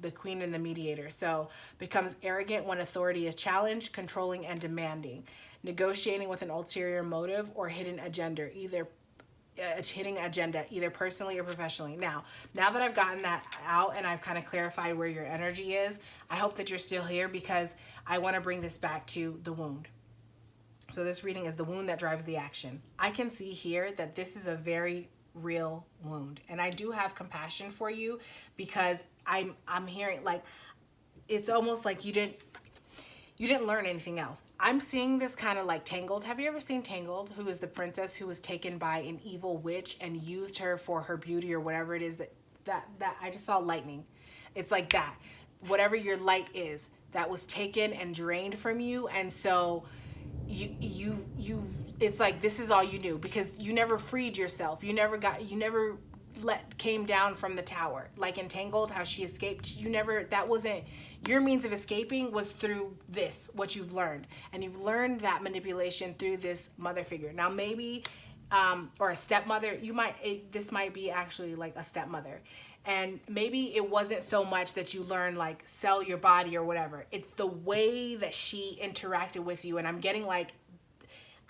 the Queen and the Mediator. So becomes arrogant when authority is challenged, controlling and demanding. Negotiating with an ulterior motive or hidden agenda, either personally or professionally. Now that I've gotten that out and I've kind of clarified where your energy is, I hope that you're still here because I want to bring this back to the wound. So this reading is the wound that drives the action. I can see here that this is a very real wound, and I do have compassion for you because I'm hearing like it's almost like you didn't learn anything else. I'm seeing this kind of like Tangled. Have you ever seen Tangled? Who is the princess who was taken by an evil witch and used her for her beauty or whatever it is that I just saw lightning. It's like that. Whatever your light is, that was taken and drained from you. And so you it's like this is all you knew because you never freed yourself. You never came down from the tower. Like in Tangled, how she escaped, that wasn't your means of escaping, was through what you've learned. And you've learned that manipulation through this mother figure. Now maybe, or a stepmother, this might be actually like a stepmother. And maybe it wasn't so much that you learned like sell your body or whatever. It's the way that she interacted with you. And I'm getting like,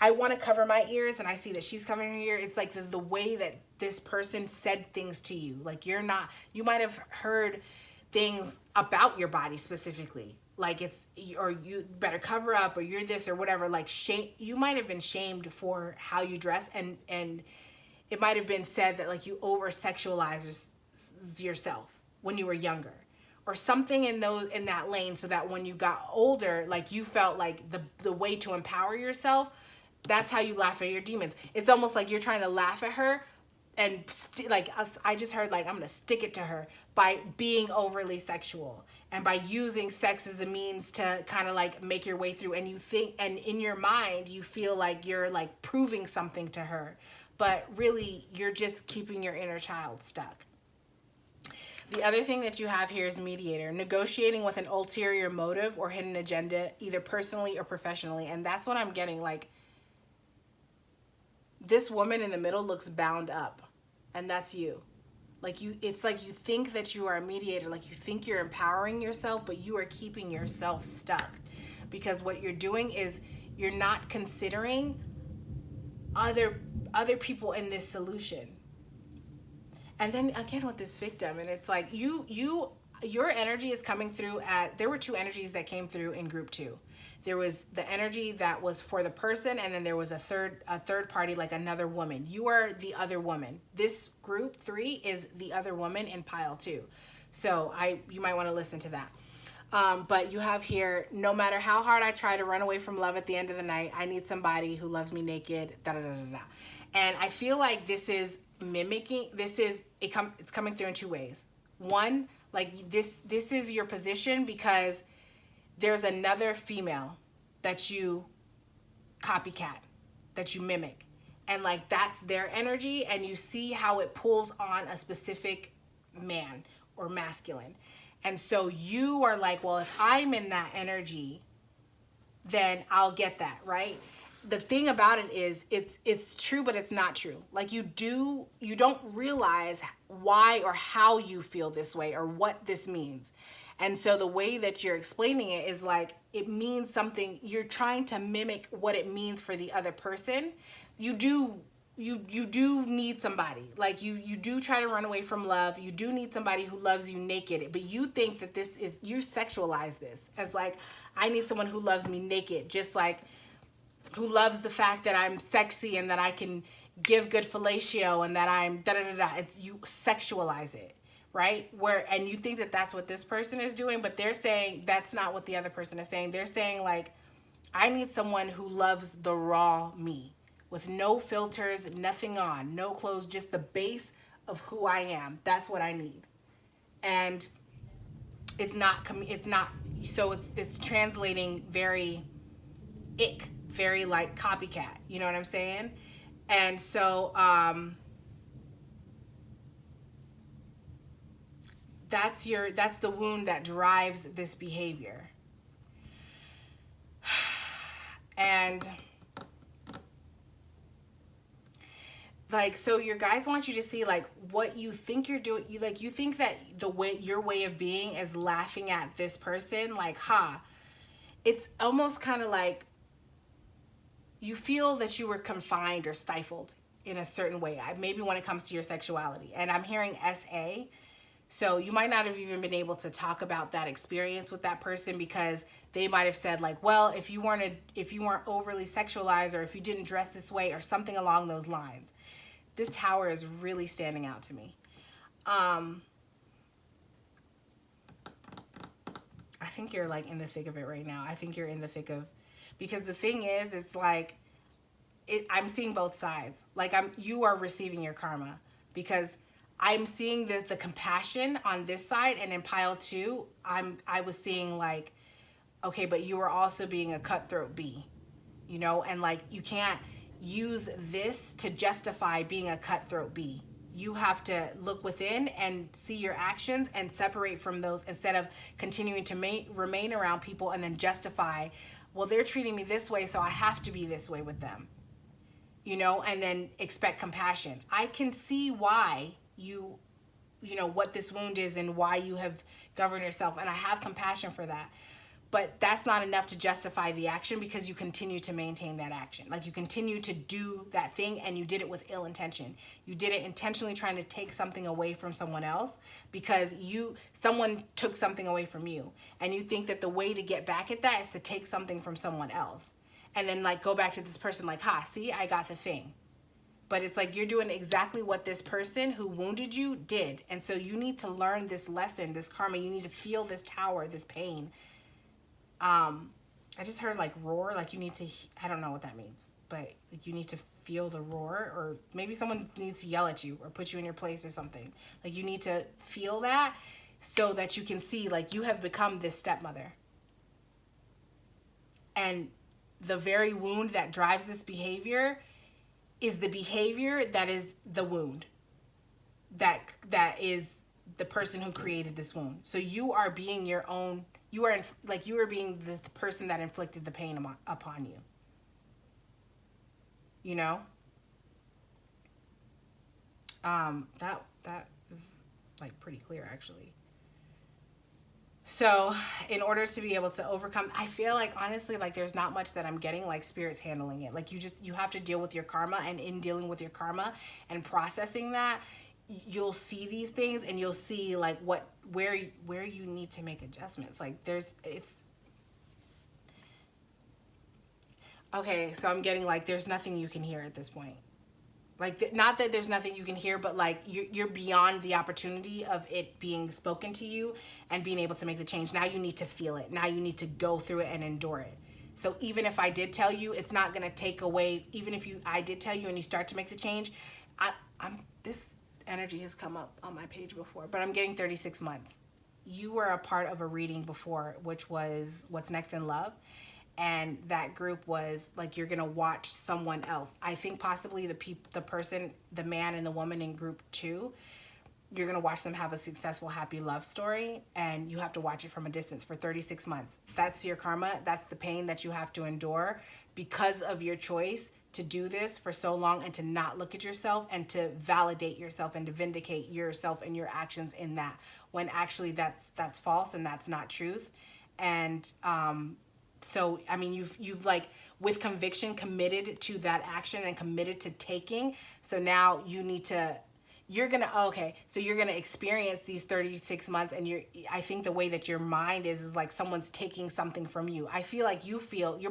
I want to cover my ears and I see that she's covering her ear. It's like the way that this person said things to you. Like you might have heard things about your body specifically. Like or you better cover up or you're this or whatever. Like shame, you might have been shamed for how you dress and it might have been said that like you over-sexualize yourself when you were younger. Or something in that lane so that when you got older, like you felt like the way to empower yourself, that's how you laugh at your demons. It's almost like you're trying to laugh at her and I just heard like I'm going to stick it to her by being overly sexual and by using sex as a means to kind of like make your way through, and you think, and in your mind you feel like you're like proving something to her, but really you're just keeping your inner child stuck. The other thing that you have here is mediator, negotiating with an ulterior motive or hidden agenda, either personally or professionally. And that's what I'm getting. Like, this woman in the middle looks bound up, and that's you. Like it's like you think that you are a mediator, like you think you're empowering yourself, but you are keeping yourself stuck because what you're doing is you're not considering other people in this solution. And then again with this victim, and it's like your energy is coming through there were two energies that came through in group 2. There was the energy that was for the person, and then there was a third party, like another woman. You are the other woman. This group 3 is the other woman in pile 2. So you might want to listen to that. But you have here, no matter how hard I try to run away from love at the end of the night, I need somebody who loves me naked, da da da da da. And I feel like this is mimicking, it's coming through in 2 ways. One, like this is your position because there's another female that you copycat, that you mimic. And like that's their energy, and you see how it pulls on a specific man or masculine. And so you are like, well, if I'm in that energy, then I'll get that, right? The thing about it is it's true, but it's not true. Like you don't realize why or how you feel this way or what this means. And so the way that you're explaining it is like, it means something. You're trying to mimic what it means for the other person. You do need somebody. Like you do try to run away from love. You do need somebody who loves you naked, but you think that you sexualize this as like, I need someone who loves me naked, just like who loves the fact that I'm sexy and that I can give good fellatio and that I'm da da da da. It's you sexualize it, right? And you think that that's what this person is doing, but they're saying that's not what the other person is saying. They're saying like, I need someone who loves the raw me with no filters, nothing on, no clothes, just the base of who I am. That's what I need. And it's not, so it's translating very very like copycat, you know what I'm saying? And so that's the wound that drives this behavior. And like, so your guys want you to see like what you think you're doing. You think that your way of being is laughing at this person, like, it's almost kind of like you feel that you were confined or stifled in a certain way, maybe when it comes to your sexuality. And I'm hearing SA. So you might not have even been able to talk about that experience with that person because they might have said like, well, if you weren't overly sexualized, or if you didn't dress this way, or something along those lines. This Tower is really standing out to me. I think you're like in the thick of it right now. I think you're in the thick of, because the thing is, it's like, I'm seeing both sides. Like you are receiving your karma, because I'm seeing the compassion on this side, and in pile 2, I was seeing like, okay, but you were also being a cutthroat bee, you know, and like you can't use this to justify being a cutthroat bee. You have to look within and see your actions and separate from those, instead of continuing to remain around people and then justify, well, they're treating me this way, so I have to be this way with them, you know, and then expect compassion. I can see why you know what this wound is and why you have governed yourself, and I have compassion for that. But that's not enough to justify the action, because you continue to maintain that action. Like you continue to do that thing, and you did it with ill intention. You did it intentionally trying to take something away from someone else, because someone took something away from you. And you think that the way to get back at that is to take something from someone else. And then like go back to this person like, see, I got the thing. But it's like you're doing exactly what this person who wounded you did. And so you need to learn this lesson, this karma. You need to feel this tower, this pain. I just heard like roar, like you need to, I don't know what that means, but like you need to feel the roar, or maybe someone needs to yell at you or put you in your place or something. Like you need to feel that so that you can see like you have become this stepmother. And the very wound that drives this behavior is the behavior that is the wound. That is the person who created this wound. So you are being your own. You are being the person that inflicted the pain upon you. You know? That is like pretty clear actually. So in order to be able to overcome, I feel like honestly, like there's not much that I'm getting, like spirit's handling it. Like you have to deal with your karma, and in dealing with your karma and processing that, you'll see these things, and you'll see like where you need to make adjustments. Like okay, so I'm getting like there's nothing you can hear at this point. Like not that there's nothing you can hear, but like you're beyond the opportunity of it being spoken to you and being able to make the change. Now you need to feel it. Now you need to go through it and endure it. So even if I did tell you, it's not gonna take away. Even if I did tell you and you start to make the change, this energy has come up on my page before, but I'm getting 36 months. You were a part of a reading before, which was What's Next in Love. And that group was like, you're going to watch someone else. I think possibly the person, the man and the woman in group 2, you're going to watch them have a successful, happy love story. And you have to watch it from a distance for 36 months. That's your karma. That's the pain that you have to endure because of your choice to do this for so long, and to not look at yourself and to validate yourself and to vindicate yourself and your actions in that, when actually that's false and that's not truth. And so I mean you've like with conviction committed to that action and committed to taking. So now you need to you're gonna, okay, so you're gonna experience these 36 months, and I think the way that your mind is like someone's taking something from you. I feel like you're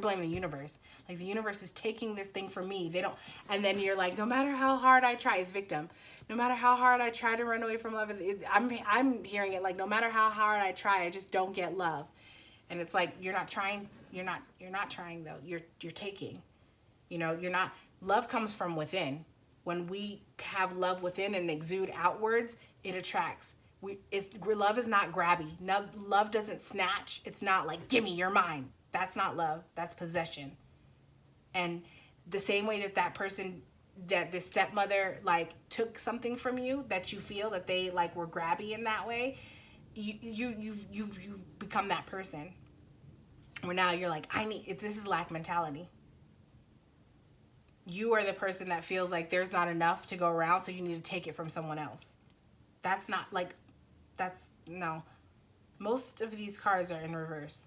blaming the universe. Like the universe is taking this thing from me. They don't, and then you're like, no matter how hard I try, it's victim. No matter how hard I try to run away from love, I'm hearing it like, no matter how hard I try, I just don't get love. And it's like, you're not trying, you're not trying though. You're taking, you're not, love comes from within. When we have love within and exude outwards, it attracts. Love is not grabby. Love doesn't snatch. It's not like, gimme, you're mine. That's not love. That's possession. And the same way that person, that this stepmother like took something from you, that you feel that they like were grabby in that way, you've become that person. Where now you're like, this is lack mentality. You are the person that feels like there's not enough to go around, so you need to take it from someone else. That's not like, no. Most of these cards are in reverse.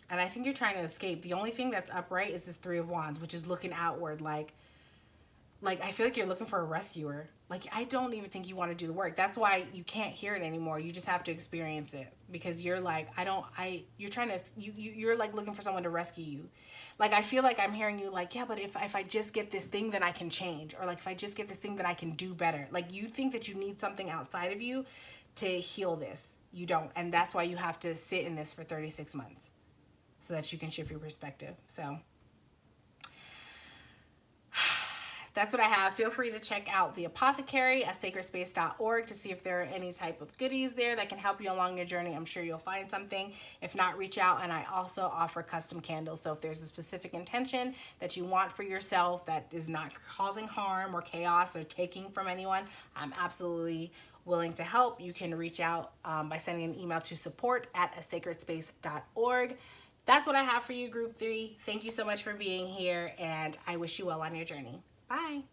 And I think you're trying to escape. The only thing that's upright is this Three of Wands, which is looking outward. Like I feel like you're looking for a rescuer. Like, I don't even think you want to do the work. That's why you can't hear it anymore. You just have to experience it, because you're like, you're trying to, you're like looking for someone to rescue you. Like, I feel like I'm hearing you like, yeah, but if I just get this thing, then I can change. Or like, if I just get this thing, then I can do better. Like, you think that you need something outside of you to heal this. You don't. And that's why you have to sit in this for 36 months so that you can shift your perspective. So that's what I have. Feel free to check out the Apothecary at sacredspace.org to see if there are any type of goodies there that can help you along your journey. I'm sure you'll find something. If not, reach out. And I also offer custom candles. So if there's a specific intention that you want for yourself that is not causing harm or chaos or taking from anyone, I'm absolutely willing to help. You can reach out by sending an email to support@sacredspace.org. That's what I have for you, Group 3. Thank you so much for being here, and I wish you well on your journey. Bye.